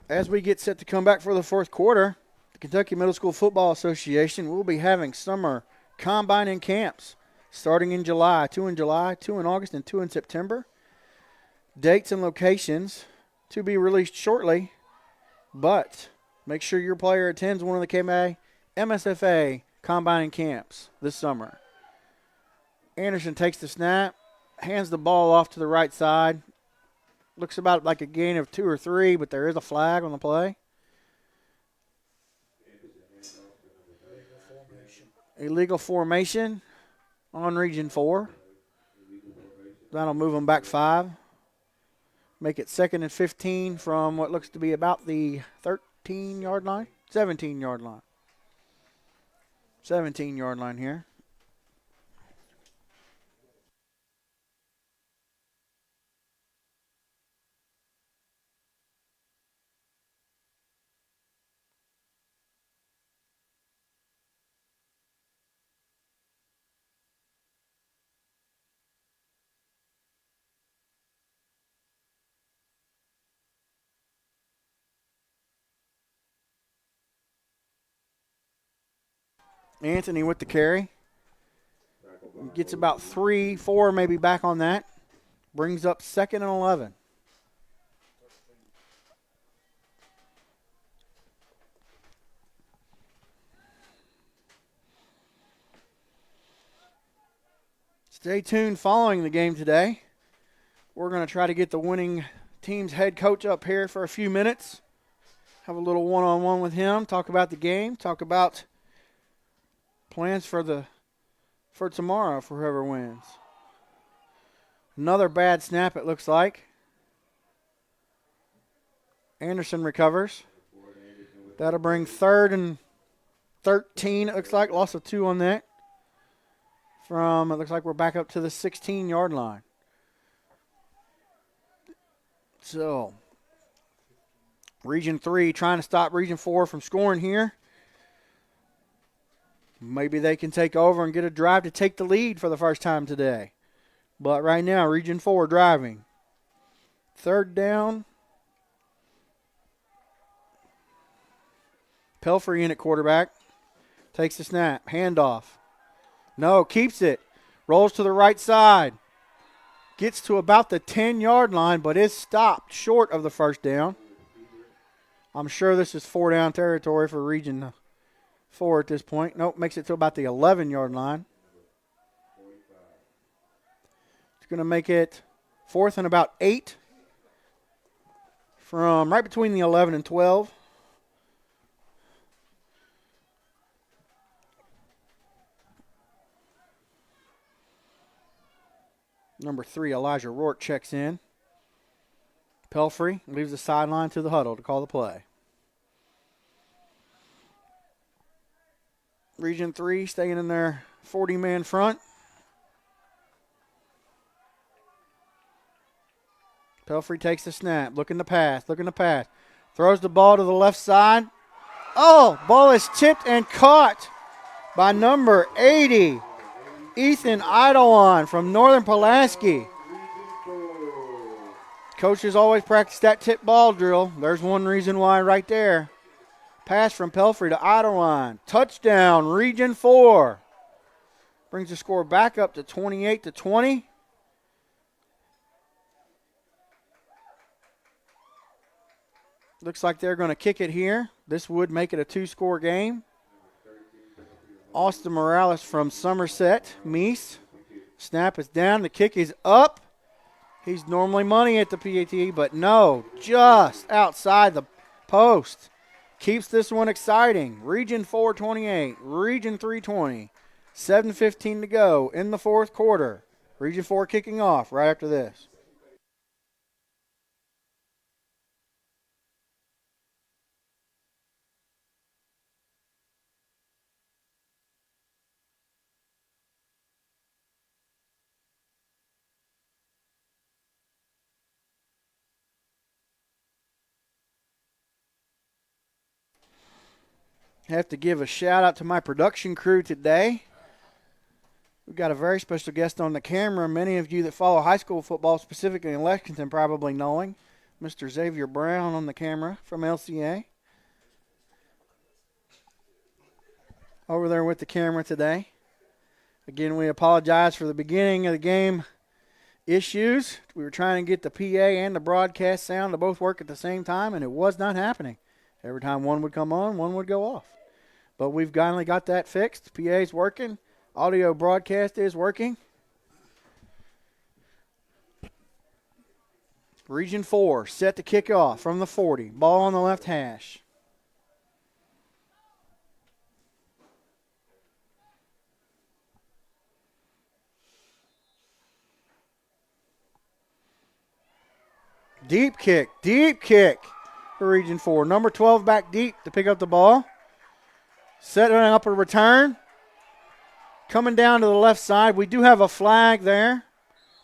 as we get set to come back for the fourth quarter, the Kentucky Middle School Football Association will be having summer combine and camps starting in July. 2 in July, 2 in August, and 2 in September. Dates and locations to be released shortly, but make sure your player attends one of the KMA MSFA combine and camps this summer. Anderson takes the snap, hands the ball off to the right side. Looks about like a gain of 2 or 3, but there is a flag on the play. Illegal formation on Region 4. That'll move them back 5. Make it 2nd and 15 from what looks to be about the 13-yard line. 17-yard line. 17-yard line here. Anthony with the carry. Gets about 3, 4 maybe back on that. Brings up 2nd and 11. Stay tuned following the game today. We're going to try to get the winning team's head coach up here for a few minutes. Have a little one-on-one with him. Talk about the game. Talk about plans for tomorrow for whoever wins. Another bad snap, it looks like. Anderson recovers. That'll bring 3rd and 13, it looks like. Loss of 2 on that. It looks like we're back up to the 16-yard line. So, Region 3 trying to stop Region 4 from scoring here. Maybe they can take over and get a drive to take the lead for the first time today. But right now, Region 4 driving. 3rd down. Pelfrey in at quarterback. Takes the snap. Handoff. No, keeps it. Rolls to the right side. Gets to about the 10-yard line, but is stopped short of the first down. I'm sure this is 4-down territory for Region 4 at this point. Nope, makes it to about the 11-yard line. It's going to make it 4th and about 8 from right between the 11 and 12. Number 3, Elijah Rourke checks in. Pelfrey leaves the sideline to the huddle to call the play. Region 3 staying in their 40-man front. Pelfrey takes the snap, looking to pass. Throws the ball to the left side. Oh, ball is tipped and caught by number 80. Ethan Idolon from Northern Pulaski. Coaches always practice that tip ball drill. There's one reason why right there. Pass from Pelfrey to Idolon. Touchdown, Region 4. Brings the score back up to 28-20. Looks like they're going to kick it here. This would make it a 2-score game. Austin Morales from Somerset, Meese. Snap is down. The kick is up. He's normally money at the PAT, but no, just outside the post. Keeps this one exciting. Region 4 28, Region 3 20. 7:15 to go in the fourth quarter. Region 4 kicking off right after this. Have to give a shout out to my production crew today. We've got a very special guest on the camera. Many of you that follow high school football, specifically in Lexington, probably knowing Mr. Xavier Brown on the camera from LCA. Over there with the camera today. Again, we apologize for the beginning of the game issues. We were trying to get the PA and the broadcast sound to both work at the same time, and it was not happening. Every time one would come on, one would go off. But we've finally got that fixed. PA's working. Audio broadcast is working. Region 4 set to kick off from the 40. Ball on the left hash. Deep kick for Region 4. Number 12 back deep to pick up the ball. Setting up a return. Coming down to the left side. We do have a flag there.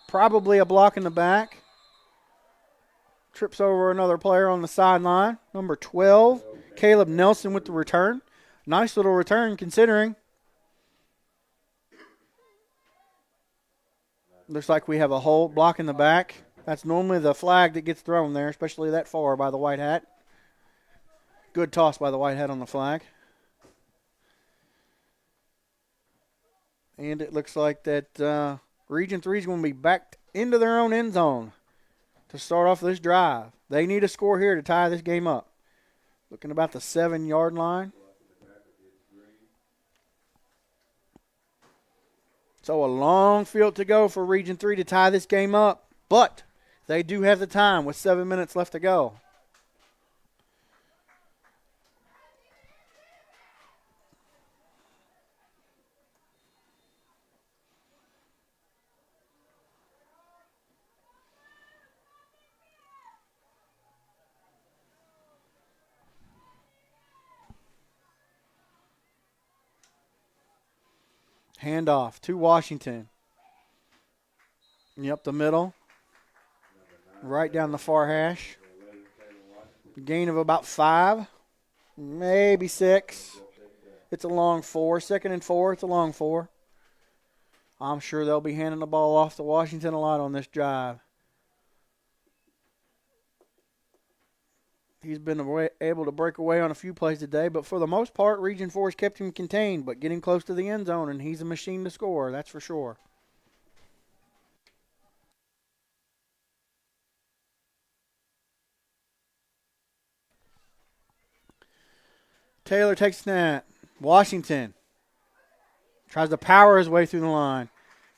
Probably a block in the back. Trips over another player on the sideline. Number 12, Caleb Nelson with the return. Nice little return considering. Looks like we have a hole block in the back. That's normally the flag that gets thrown there, especially that far by the white hat. Good toss by the white hat on the flag. And it looks like that Region 3 is going to be backed into their own end zone to start off this drive. They need a score here to tie this game up. Looking about the 7-yard line. So a long field to go for Region 3 to tie this game up. But they do have the time with 7 minutes left to go. Handoff to Washington. Yep, the middle. Right down the far hash. Gain of about 5, maybe 6. It's a long 4. 2nd and 4, it's a long 4. I'm sure they'll be handing the ball off to Washington a lot on this drive. He's been able to break away on a few plays today, but for the most part, Region 4 has kept him contained, but getting close to the end zone, and he's a machine to score, that's for sure. Taylor takes a snap. Washington tries to power his way through the line.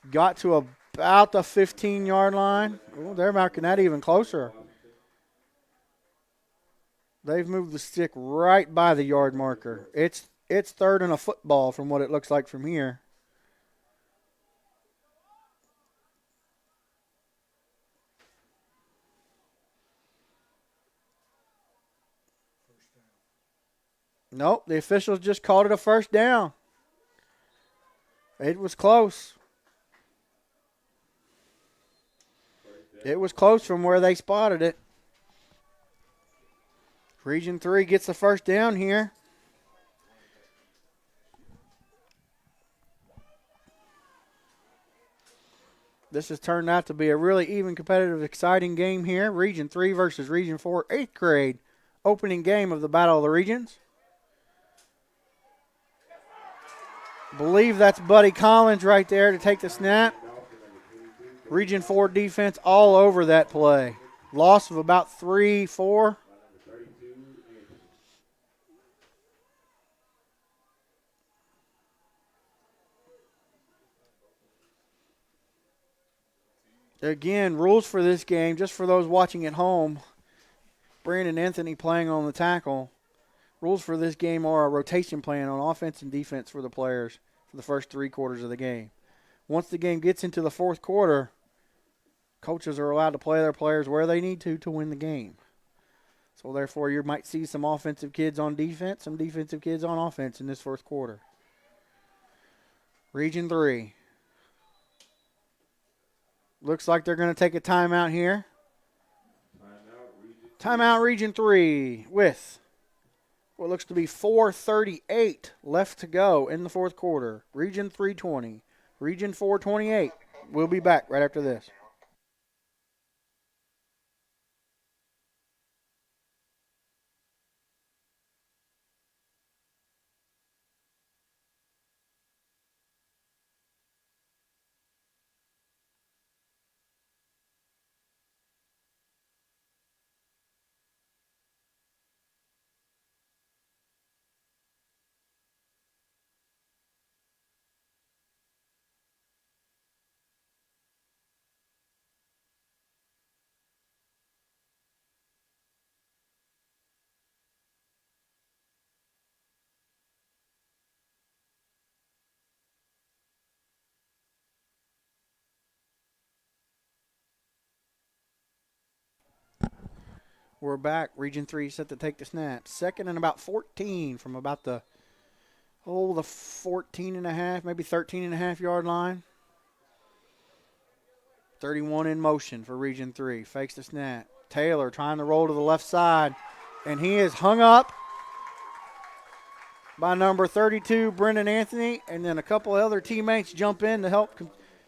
Got to about the 15-yard line. Oh, they're marking that even closer. They've moved the stick right by the yard marker. It's 3rd and a football from what it looks like from here. Nope, the officials just called it a first down. It was close. It was close from where they spotted it. Region 3 gets the first down here. This has turned out to be a really even, competitive, exciting game here. Region 3 versus Region 4, 8th grade opening game of the Battle of the Regions. Believe that's Buddy Collins right there to take the snap. Region 4 defense all over that play. Loss of about 3, 4. Again, rules for this game, just for those watching at home. Brandon Anthony playing on the tackle. Rules for this game are a rotation plan on offense and defense for the players for the first 3 quarters of the game. Once the game gets into the 4th quarter, coaches are allowed to play their players where they need to win the game. So, therefore, you might see some offensive kids on defense, some defensive kids on offense in this 1st quarter. Region 3. Looks like they're going to take a timeout here. Timeout Region 3 with what looks to be 4:38 left to go in the 4th quarter. Region 3 20. Region 4 28. We'll be back right after this. We're back. Region 3 set to take the snap. Second and about 14 from about the 14 and a half, maybe 13 and a half yard line. 31 in motion for Region 3. Fakes the snap. Taylor trying to roll to the left side, and he is hung up by number 32, Brendan Anthony, and then a couple of other teammates jump in to help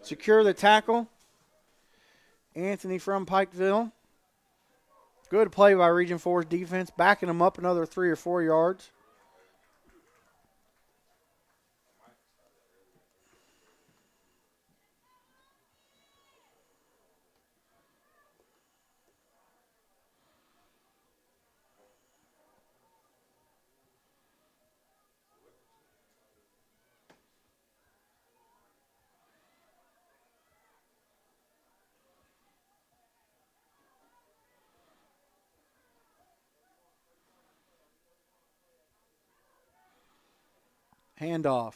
secure the tackle. Anthony from Pikeville. Good play by Region 4's defense, backing them up another 3 or 4 yards. Handoff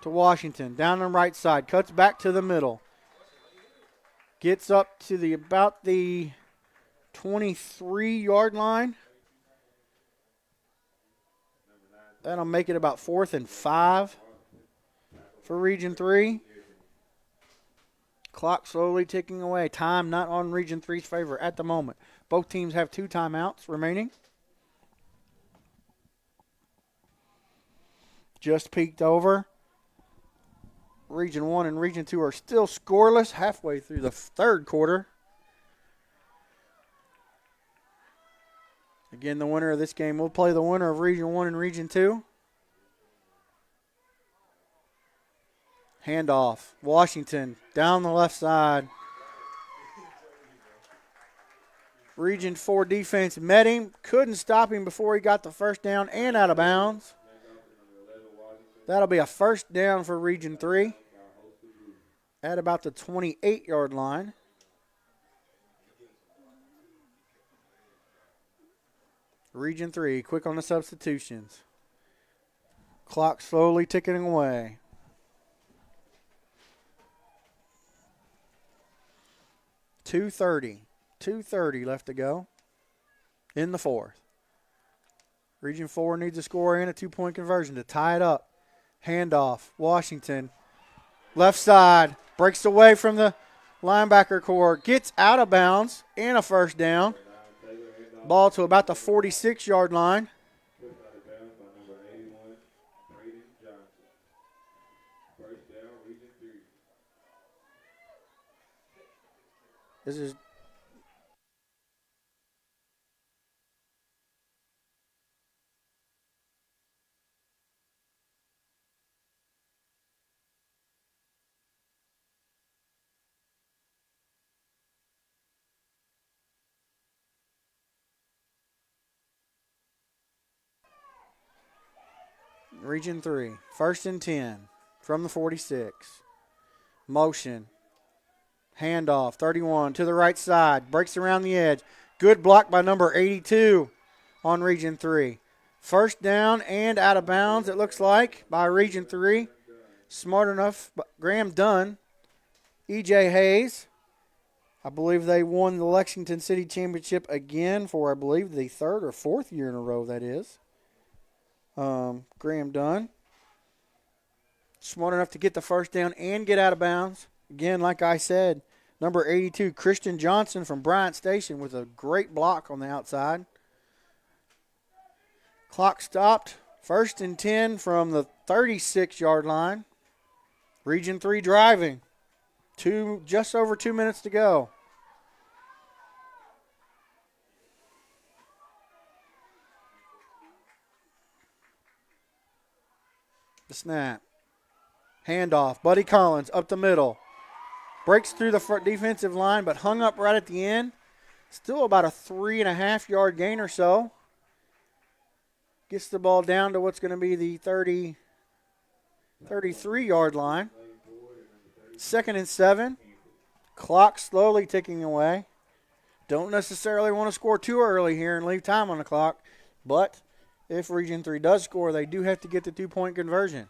to Washington. Down on the right side. Cuts back to the middle. Gets up to about the 23-yard line. That'll make it about 4th and 5 for Region 3. Clock slowly ticking away. Time not on Region 3's favor at the moment. Both teams have 2 timeouts remaining. Just peeked over. Region 1 and Region 2 are still scoreless halfway through the third quarter. Again, the winner of this game will play the winner of Region 1 and Region 2. Handoff. Washington down the left side. Region 4 defense met him. Couldn't stop him before he got the first down and out of bounds. That'll be a first down for Region 3 at about the 28-yard line. Region 3, quick on the substitutions. Clock slowly ticking away. $2:30 left to go in the fourth. Region 4 needs a score and a 2-point conversion to tie it up. Handoff, Washington, left side, breaks away from the linebacker core, gets out of bounds, and a first down. Ball to about the 46-yard line. This is Region 3, 1st and 10 from the 46. Motion. Handoff, 31 to the right side. Breaks around the edge. Good block by number 82 on Region 3. First down and out of bounds, it looks like, by Region 3. Smart enough. Graham Dunn, E.J. Hayes. I believe they won the Lexington City Championship again for, I believe, the 3rd or 4th year in a row, that is. Graham Dunn. Smart enough to get the first down and get out of bounds. Again, like I said, number 82, Christian Johnson from Bryant Station with a great block on the outside. Clock stopped. 1st and 10 from the 36-yard line. Region 3 driving. Just over 2 minutes to go. The snap. Handoff. Buddy Collins up the middle. Breaks through the defensive line, but hung up right at the end. Still about a 3.5-yard gain or so. Gets the ball down to what's going to be the 33-yard line. 2nd and 7. Clock slowly ticking away. Don't necessarily want to score too early here and leave time on the clock, but if Region 3 does score, they do have to get the 2-point conversion.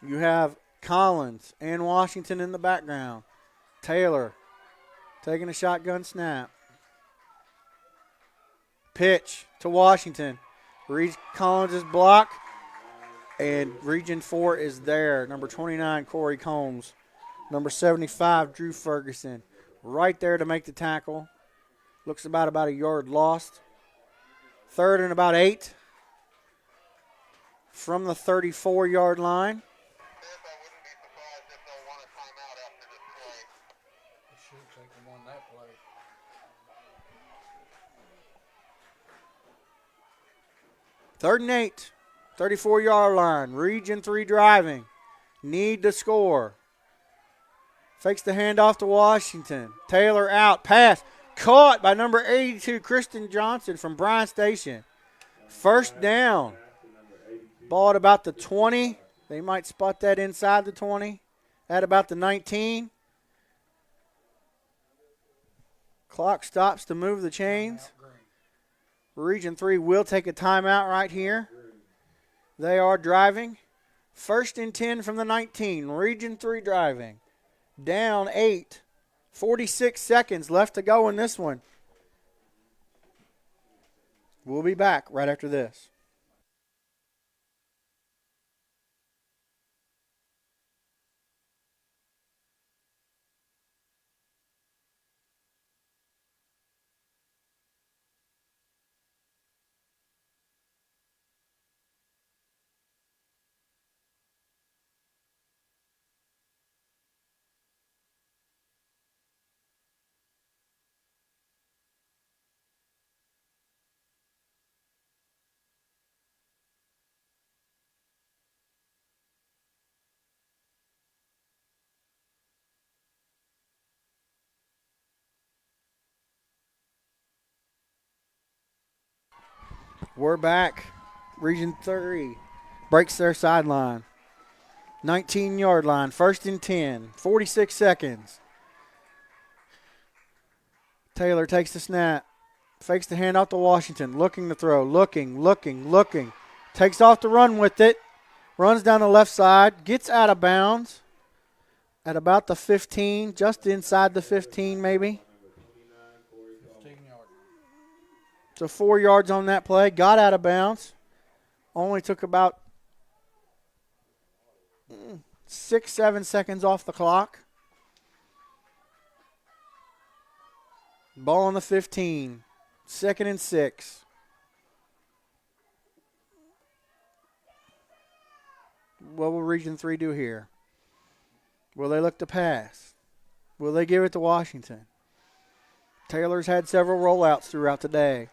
You have Collins and Washington in the background. Taylor Taking a shotgun snap. Pitch to Washington. Reed Collins is blocked. And Region 4 is there. Number 29, Corey Combs. Number 75, Drew Ferguson. Right there to make the tackle. Looks about a yard lost. 3rd and about 8 from the 34-yard line. Biff, I wouldn't be surprised if they'll want a timeout after this play. They should take them on that play. Third and 8, 34-yard line. Region 3 driving. Need to score. Fakes the handoff to Washington. Taylor out. Pass. Caught by number 82, Kristen Johnson from Bryan Station. First down. Ball at about the 20. They might spot that inside the 20. At about the 19. Clock stops to move the chains. Region 3 will take a timeout right here. They are driving. 1st and 10 from the 19. Region 3 driving. Down 8. 46 seconds left to go in this one. We'll be back right after this. We're back. Region 3 breaks their sideline. 19-yard line, 1st and 10, 46 seconds. Taylor takes the snap, fakes the handoff to Washington, looking to throw, looking. Takes off the run with it, runs down the left side, gets out of bounds at about the 15, just inside the 15 maybe. 15 yards. So 4 yards on that play, got out of bounds. Only took about 6-7 seconds off the clock. Ball on the 15. 2nd and 6. What will Region 3 do here? Will they look to pass? Will they give it to Washington? Taylor's had several rollouts throughout the day.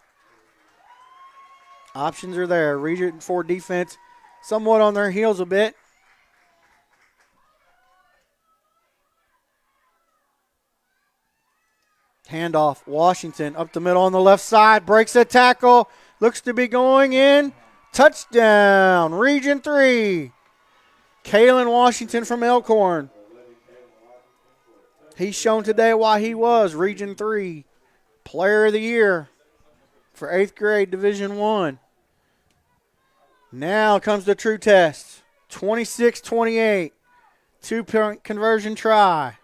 Options are there. Region 4 defense somewhat on their heels a bit. Handoff, Washington up the middle on the left side, breaks a tackle, looks to be going in. Touchdown, Region 3. Kalen Washington from Elkhorn. He's shown today why he was Region 3 Player of the Year for 8th grade Division I. Now comes the true test. 26-28, 2-point conversion try.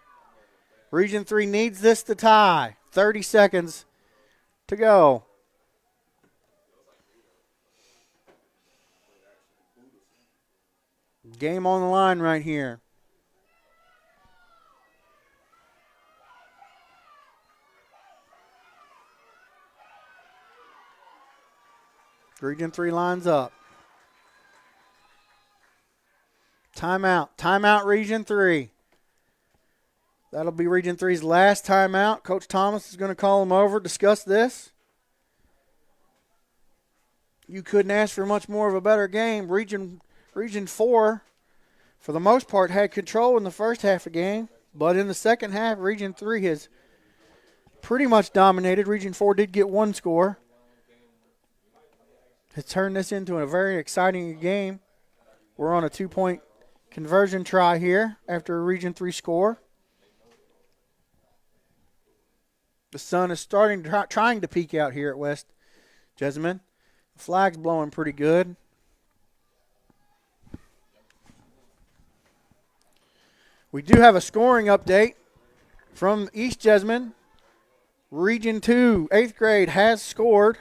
Region 3 needs this to tie. 30 seconds to go. Game on the line right here. Region 3 lines up. Timeout. Timeout, Region 3. That'll be Region 3's last timeout. Coach Thomas is going to call them over, discuss this. You couldn't ask for much more of a better game. Region 4, for the most part, had control in the first half of the game. But in the second half, Region 3 has pretty much dominated. Region 4 did get one score. Has turned this into a very exciting game. We're on a 2-point conversion try here after a Region 3 score. The sun is trying to peek out here at West Jessamine. The flag's blowing pretty good. We do have a scoring update from East Jessamine. Region 2, 8th grade, has scored.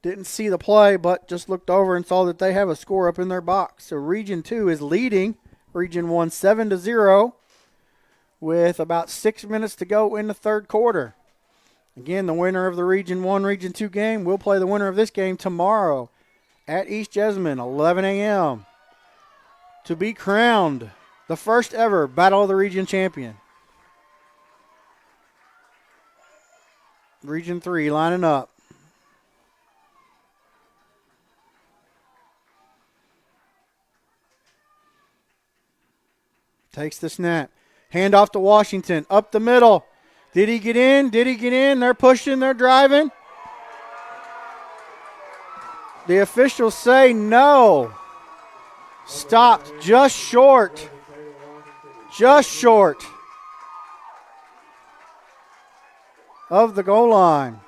Didn't see the play, but just looked over and saw that they have a score up in their box. So Region 2 is leading Region 1 7-0 with about 6 minutes to go in the third quarter. Again, the winner of the Region 1, Region 2 game will play the winner of this game tomorrow at East Jessamine, 11 a.m. to be crowned the first ever Battle of the Region champion. Region 3 lining up. Takes the snap. Hand off to Washington. Up the middle. Did he get in? Did he get in? They're pushing. They're driving. The officials say no. Stopped just short. Just short of the goal line.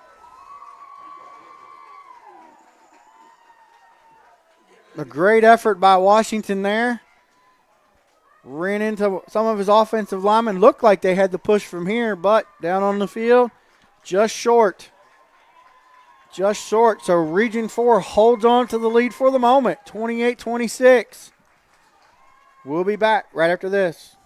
A great effort by Washington there. Ran into some of his offensive linemen. Looked like they had to push from here, but down on the field, just short. Just short. So Region 4 holds on to the lead for the moment, 28-26. We'll be back right after this.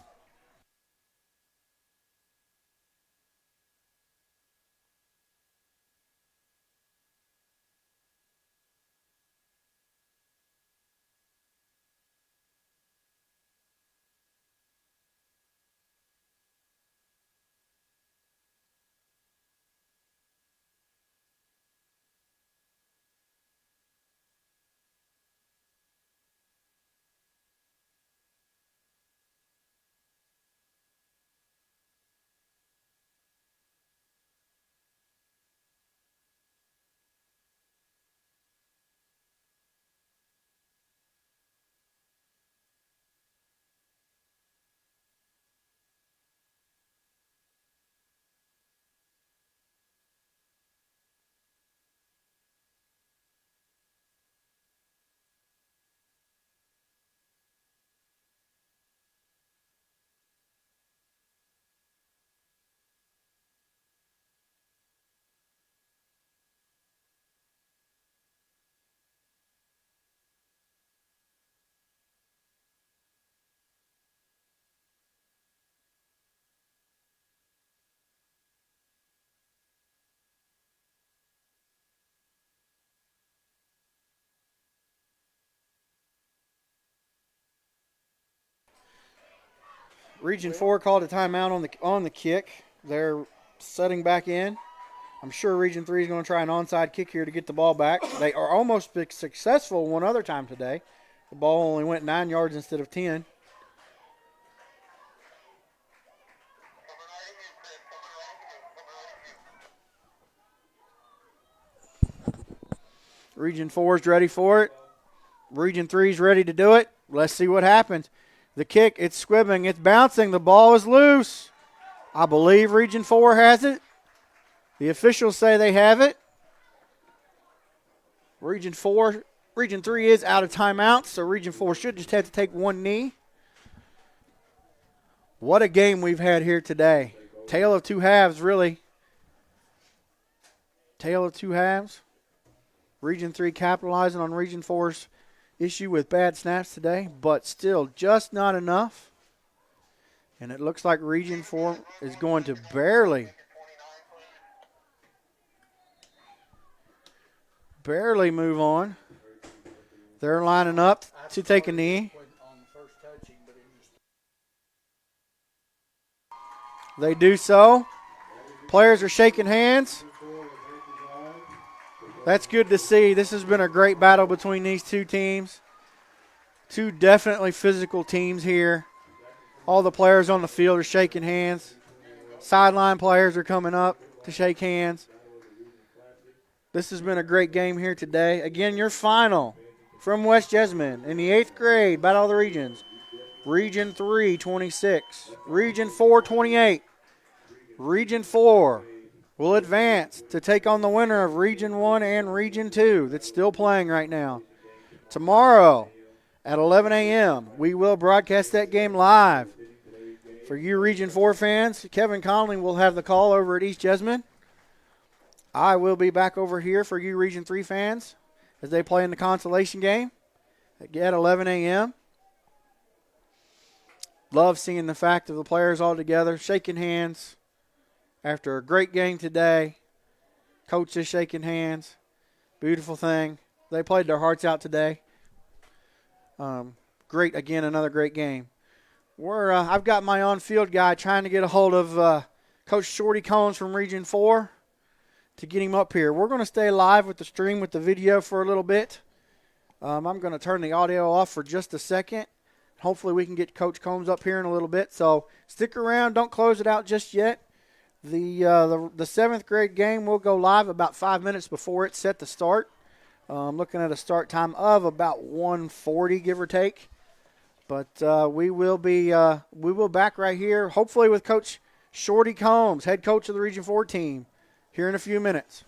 Region 4 called a timeout on the kick. They're setting back in. I'm sure Region 3 is going to try an onside kick here to get the ball back. They are almost successful one other time today. The ball only went 9 yards instead of 10. Region 4 is ready for it. Region 3 is ready to do it. Let's see what happens. The kick, it's squibbing, it's bouncing. The ball is loose. I believe Region 4 has it. The officials say they have it. Region 3 is out of timeouts, so Region 4 should just have to take one knee. What a game we've had here today. Tale of two halves, really. Tale of two halves. Region 3 capitalizing on Region 4's issue with bad snaps today, but still just not enough. And it looks like Region 4 is going to barely move on. They're lining up to take a knee. They do so. Players are shaking hands. That's good to see. This has been a great battle between these two teams. Two definitely physical teams here. All the players on the field are shaking hands. Sideline players are coming up to shake hands. This has been a great game here today. Again, your final from West Jessamine in the 8th grade, Battle of the Regions. Region 3, 26. Region 4, 28. Region 4 will advance to take on the winner of Region 1 and Region 2 that's still playing right now. Tomorrow at 11 a.m., we will broadcast that game live. For you Region 4 fans, Kevin Conley will have the call over at East Jessamine. I will be back over here for you Region 3 fans as they play in the consolation game at 11 a.m. Love seeing the fact of the players all together, shaking hands after a great game today. Coaches shaking hands. Beautiful thing. They played their hearts out today. Great, again, another great game. I've got my on-field guy trying to get a hold of Coach Shorty Combs from Region 4 to get him up here. We're going to stay live with the stream with the video for a little bit. I'm going to turn the audio off for just a second. Hopefully we can get Coach Combs up here in a little bit. So stick around. Don't close it out just yet. The 7th grade game will go live about 5 minutes before it's set to start. Looking at a start time of about 1:40, give or take. But we will back right here, hopefully with Coach Shorty Combs, head coach of the Region 4 team, here in a few minutes.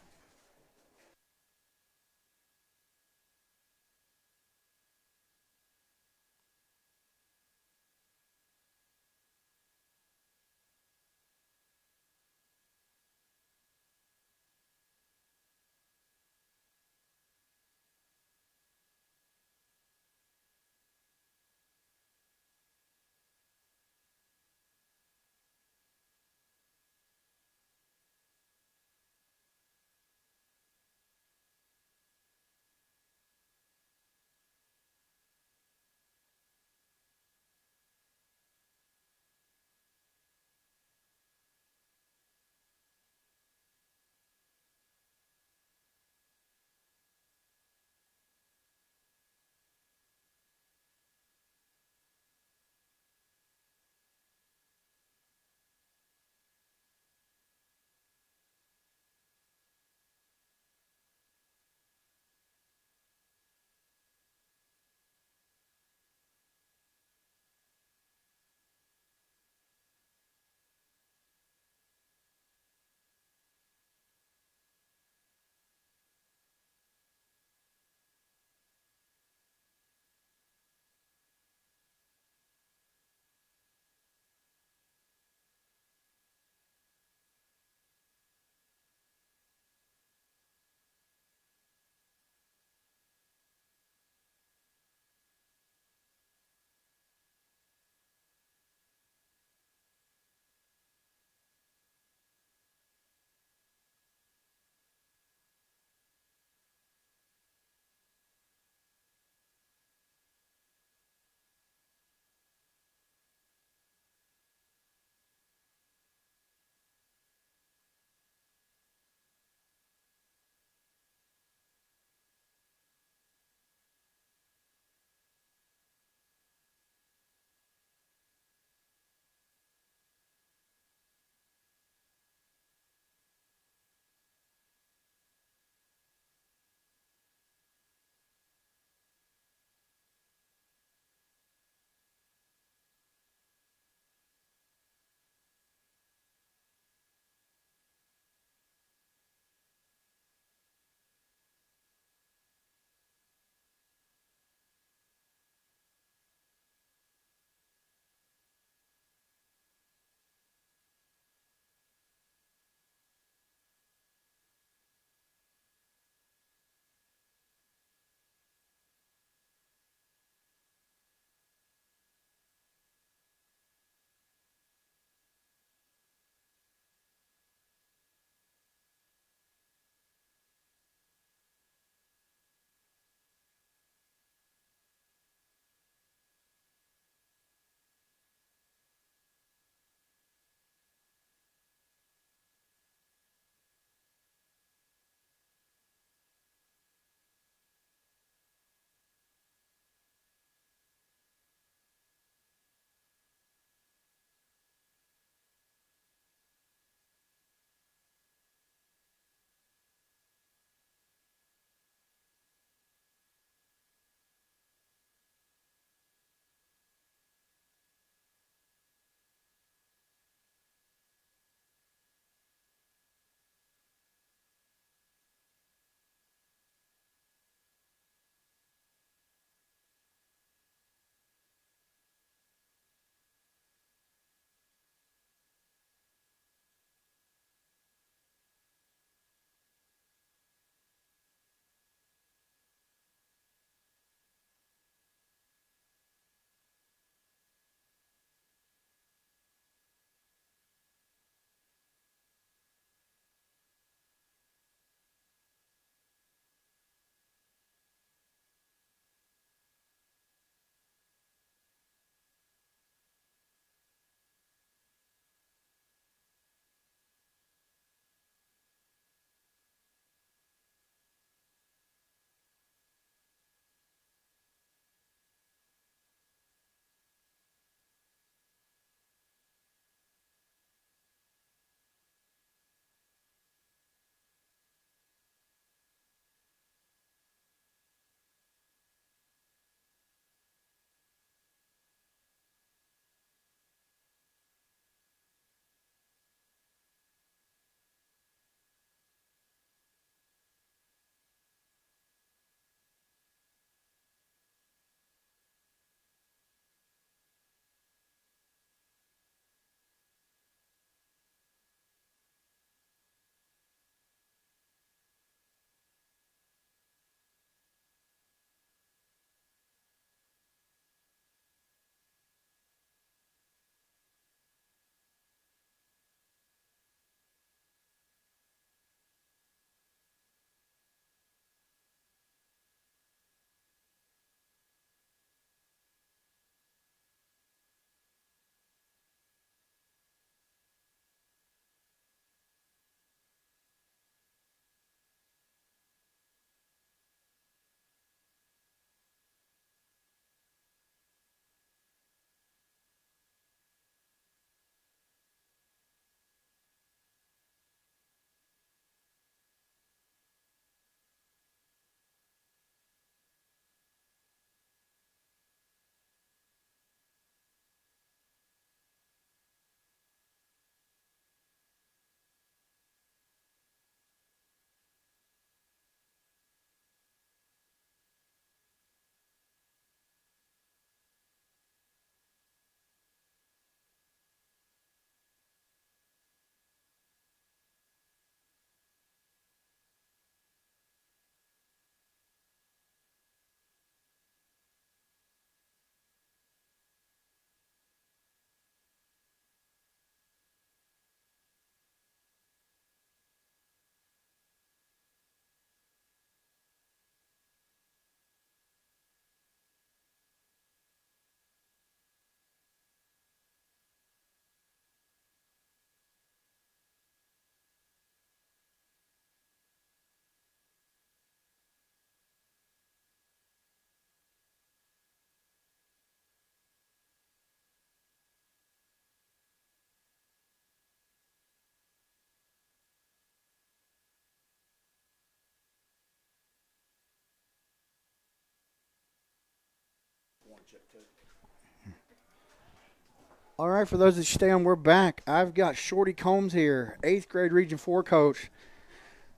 All right, for those that stay on, we're back. I've got Shorty Combs here, 8th grade Region 4 coach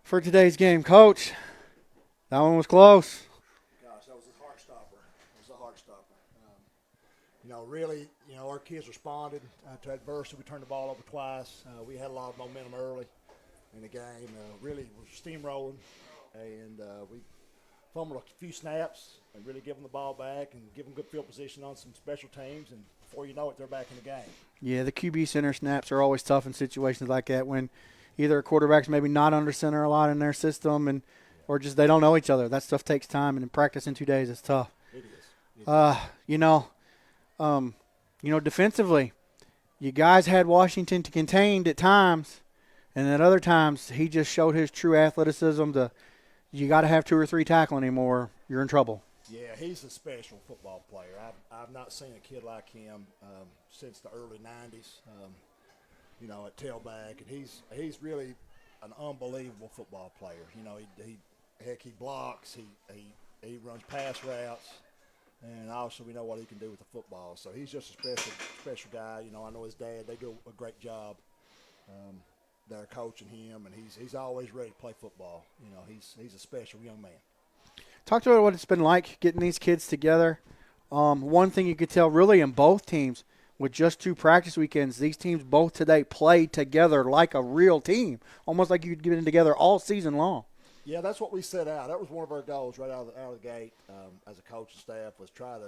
for today's game. Coach, that one was close. Gosh, that was a heart stopper. It was a heart stopper. Really, our kids responded to adversity. We turned the ball over twice. We had a lot of momentum early in the game. Really was steamrolling, and we fumbled a few snaps and really give them the ball back and give them good field position on some special teams. And before you know it, they're back in the game. Yeah, the QB center snaps are always tough in situations like that when either a quarterback's maybe not under center a lot in their system or just they don't know each other. That stuff takes time, and in practice in 2 days, it's tough. It is. Defensively, you guys had Washington contained at times, and at other times he just showed his true athleticism. You got to have 2 or 3 tackling him or you're in trouble. Yeah, he's a special football player. I've not seen a kid like him since the early '90s. At tailback, and he's really an unbelievable football player. He blocks, he runs pass routes, and also we know what he can do with the football. So he's just a special guy. I know his dad; they do a great job. They're coaching him, and he's always ready to play football. He's a special young man. Talk to me about what it's been like getting these kids together. One thing you could tell really in both teams, with just 2 practice weekends, these teams both today played together like a real team, almost like you'd get in together all season long. Yeah, that's what we set out. That was one of our goals right out of the gate as a coaching staff, was try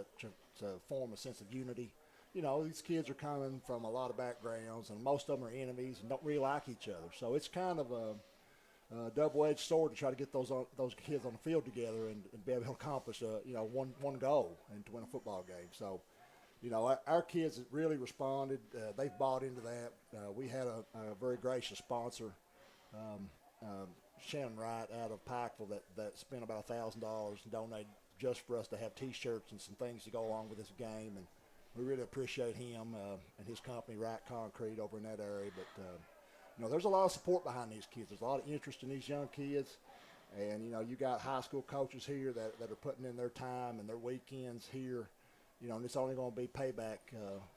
to form a sense of unity. These kids are coming from a lot of backgrounds, and most of them are enemies and don't really like each other. So it's kind of a double-edged sword to try to get those kids on the field together and be able to accomplish one goal and to win a football game. So, our kids really responded. They've bought into that. We had a very gracious sponsor, Shannon Wright out of Pikeville, that spent about $1,000 and donated just for us to have T-shirts and some things to go along with this game. And we really appreciate him and his company, Wright Concrete, over in that area. But there's a lot of support behind these kids. There's a lot of interest in these young kids. And, you got high school coaches here that are putting in their time and their weekends here. And it's only going to be payback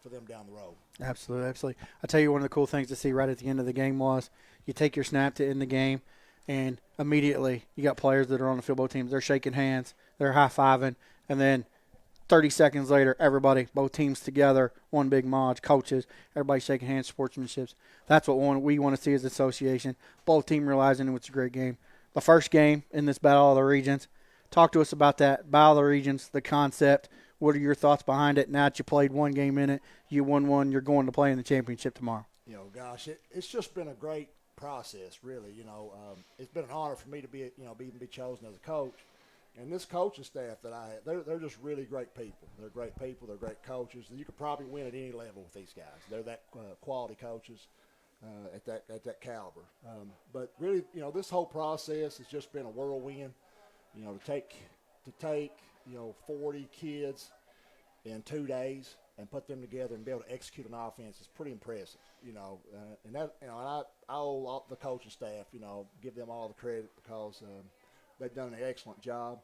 for them down the road. Absolutely, absolutely. I'll tell you one of the cool things to see right at the end of the game was you take your snap to end the game, and immediately you got players that are on the field, both teams. They're shaking hands, they're high-fiving, and then 30 seconds later, everybody, both teams together, one big mod, coaches, everybody shaking hands, sportsmanships. That's what we want to see as an association. Both teams realizing it's a great game. The first game in this Battle of the Regions. Talk to us about that, Battle of the Regions, the concept. What are your thoughts behind it now that you played one game in it, you won one, you're going to play in the championship tomorrow? Gosh, it's just been a great process, really. It's been an honor for me to be chosen as a coach. And this coaching staff that I have, they're just really great people. They're great people. They're great coaches. You could probably win at any level with these guys. They're that quality coaches at that caliber. But really, this whole process has just been a whirlwind. To take 40 kids in 2 days and put them together and be able to execute an offense is pretty impressive. And that I owe the coaching staff. Give them all the credit because they've done an excellent job.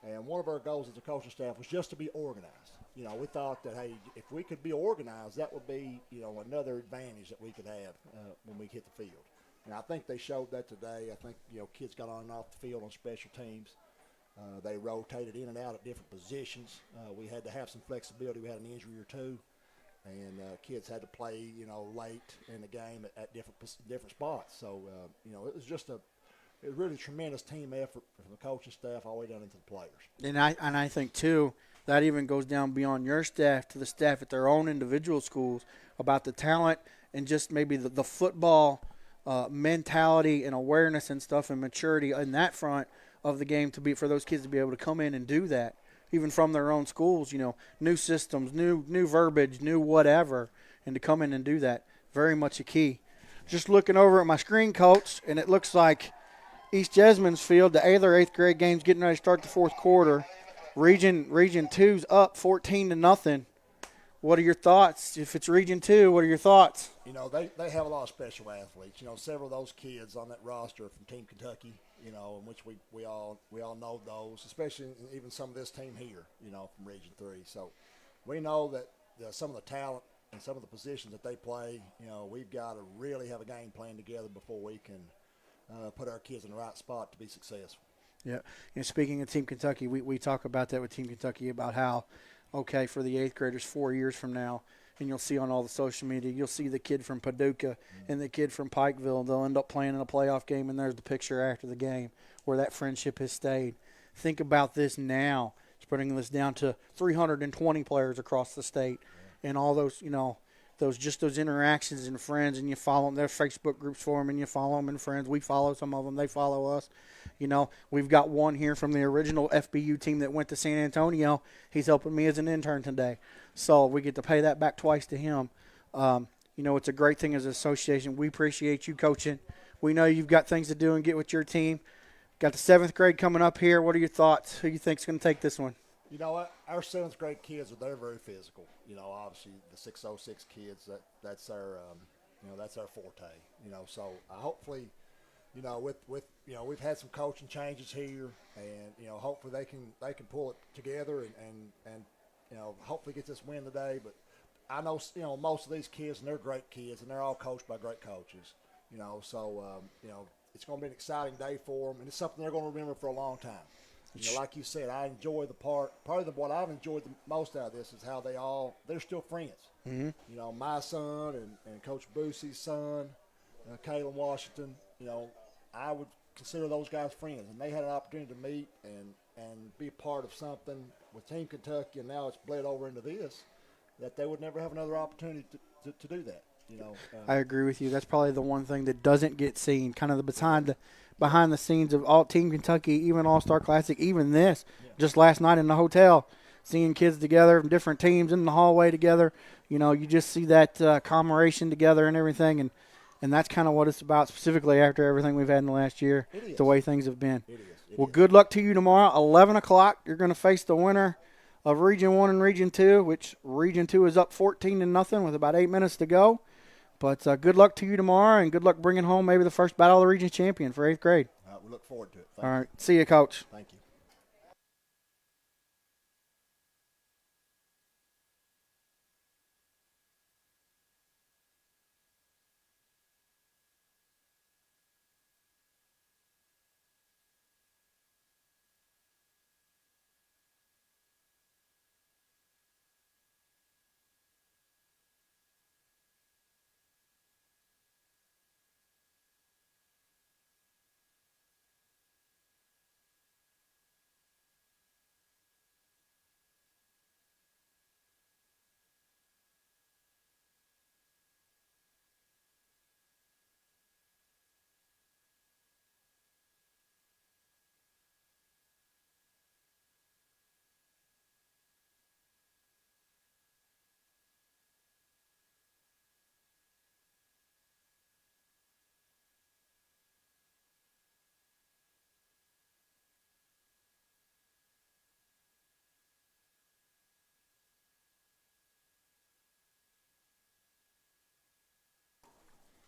And one of our goals as a coaching staff was just to be organized. We thought that, hey, if we could be organized, that would be, another advantage that we could have when we hit the field. And I think they showed that today. I think, kids got on and off the field on special teams. They rotated in and out at different positions. We had to have some flexibility. We had an injury or two. And kids had to play, late in the game at different spots. So, it was just a really tremendous team effort from the coaching staff all the way down into the players. And I think, too, that even goes down beyond your staff to the staff at their own individual schools about the talent and just maybe the football mentality and awareness and stuff and maturity in that front of the game for those kids to be able to come in and do that, even from their own schools, new systems, new verbiage, new whatever, and to come in and do that, very much a key. Just looking over at my screen, Coach, and it looks like East Jesmond's field, the other 8th grade game's getting ready to start the 4th quarter. Region 2's up 14-0. What are your thoughts? If it's Region 2, what are your thoughts? They have a lot of special athletes. Several of those kids on that roster are from Team Kentucky, in which we all know those, especially even some of this team here, from Region 3. So, we know that some of the talent and some of the positions that they play, you know, we've got to really have a game plan together before we can put our kids in the right spot to be successful. Yeah. And speaking of Team Kentucky, we talk about that with Team Kentucky about how, okay, for the 8th graders 4 years from now, and you'll see on all the social media, you'll see the kid from Paducah and the kid from Pikeville. They'll end up playing in a playoff game, and there's the picture after the game where that friendship has stayed. Think about this now. Spreading this down to 320 players across the state, and all those, you know, those interactions and friends, and you follow them. There's Facebook groups for them, and you follow them and friends. We follow some of them. They follow us. You know, we've got one here from the original FBU team that went to San Antonio. He's helping me as an intern today. So we get to pay that back twice to him. You know, it's a great thing as an association. We appreciate you coaching. We know you've got things to do and get with your team. Got the 7th grade coming up here. What are your thoughts? Who do you think is going to take this one? You know what? Our 7th grade kids they're very physical. You know, obviously the 606 kids that's our that's our forte. You know, so hopefully, you know, with you know, we've had some coaching changes here, and you know, hopefully they can pull it together and you know, hopefully get this win today. But I know, you know, most of these kids, and they're great kids, and they're all coached by great coaches. You know, so you know, it's going to be an exciting day for them, and it's something they're going to remember for a long time. You know, like you said, I enjoy the part of what I've enjoyed the most out of this is how they're still friends. Mm-hmm. You know, my son and Coach Boosie's son, Kalen Washington, you know, I would consider those guys friends, and they had an opportunity to meet and be a part of something with Team Kentucky, and now it's bled over into this, that they would never have another opportunity to do that. You know, I agree with you. That's probably the one thing that doesn't get seen, kind of the behind the scenes of all Team Kentucky, even All-Star Classic, even this, just last night in the hotel, seeing kids together from different teams in the hallway together. You know, you just see that commemoration together and everything, and that's kind of what it's about, specifically after everything we've had in the last year, the way things have been. Well, good luck to you tomorrow, 11 o'clock. You're going to face the winner of Region 1 and Region 2, which Region 2 is up 14-0 with about 8 minutes to go. But good luck to you tomorrow, and good luck bringing home maybe the first Battle of the Region champion for 8th grade. we look forward to it. All right. See you, Coach. Thank you.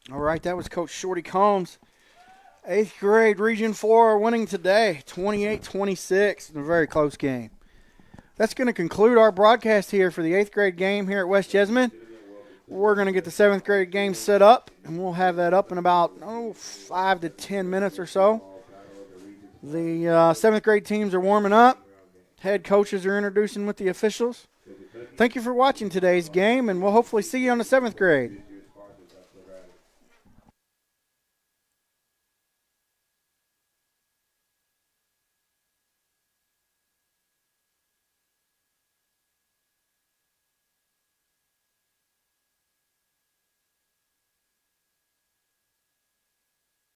All right, that was Coach Shorty Combs. 8th grade Region 4 winning today, 28-26 in a very close game. That's going to conclude our broadcast here for the 8th grade game here at West Jessamine. We're going to get the 7th grade game set up, and we'll have that up in about 5 to 10 minutes or so. The 7th grade teams are warming up. Head coaches are introducing with the officials. Thank you for watching today's game, and we'll hopefully see you on the 7th grade.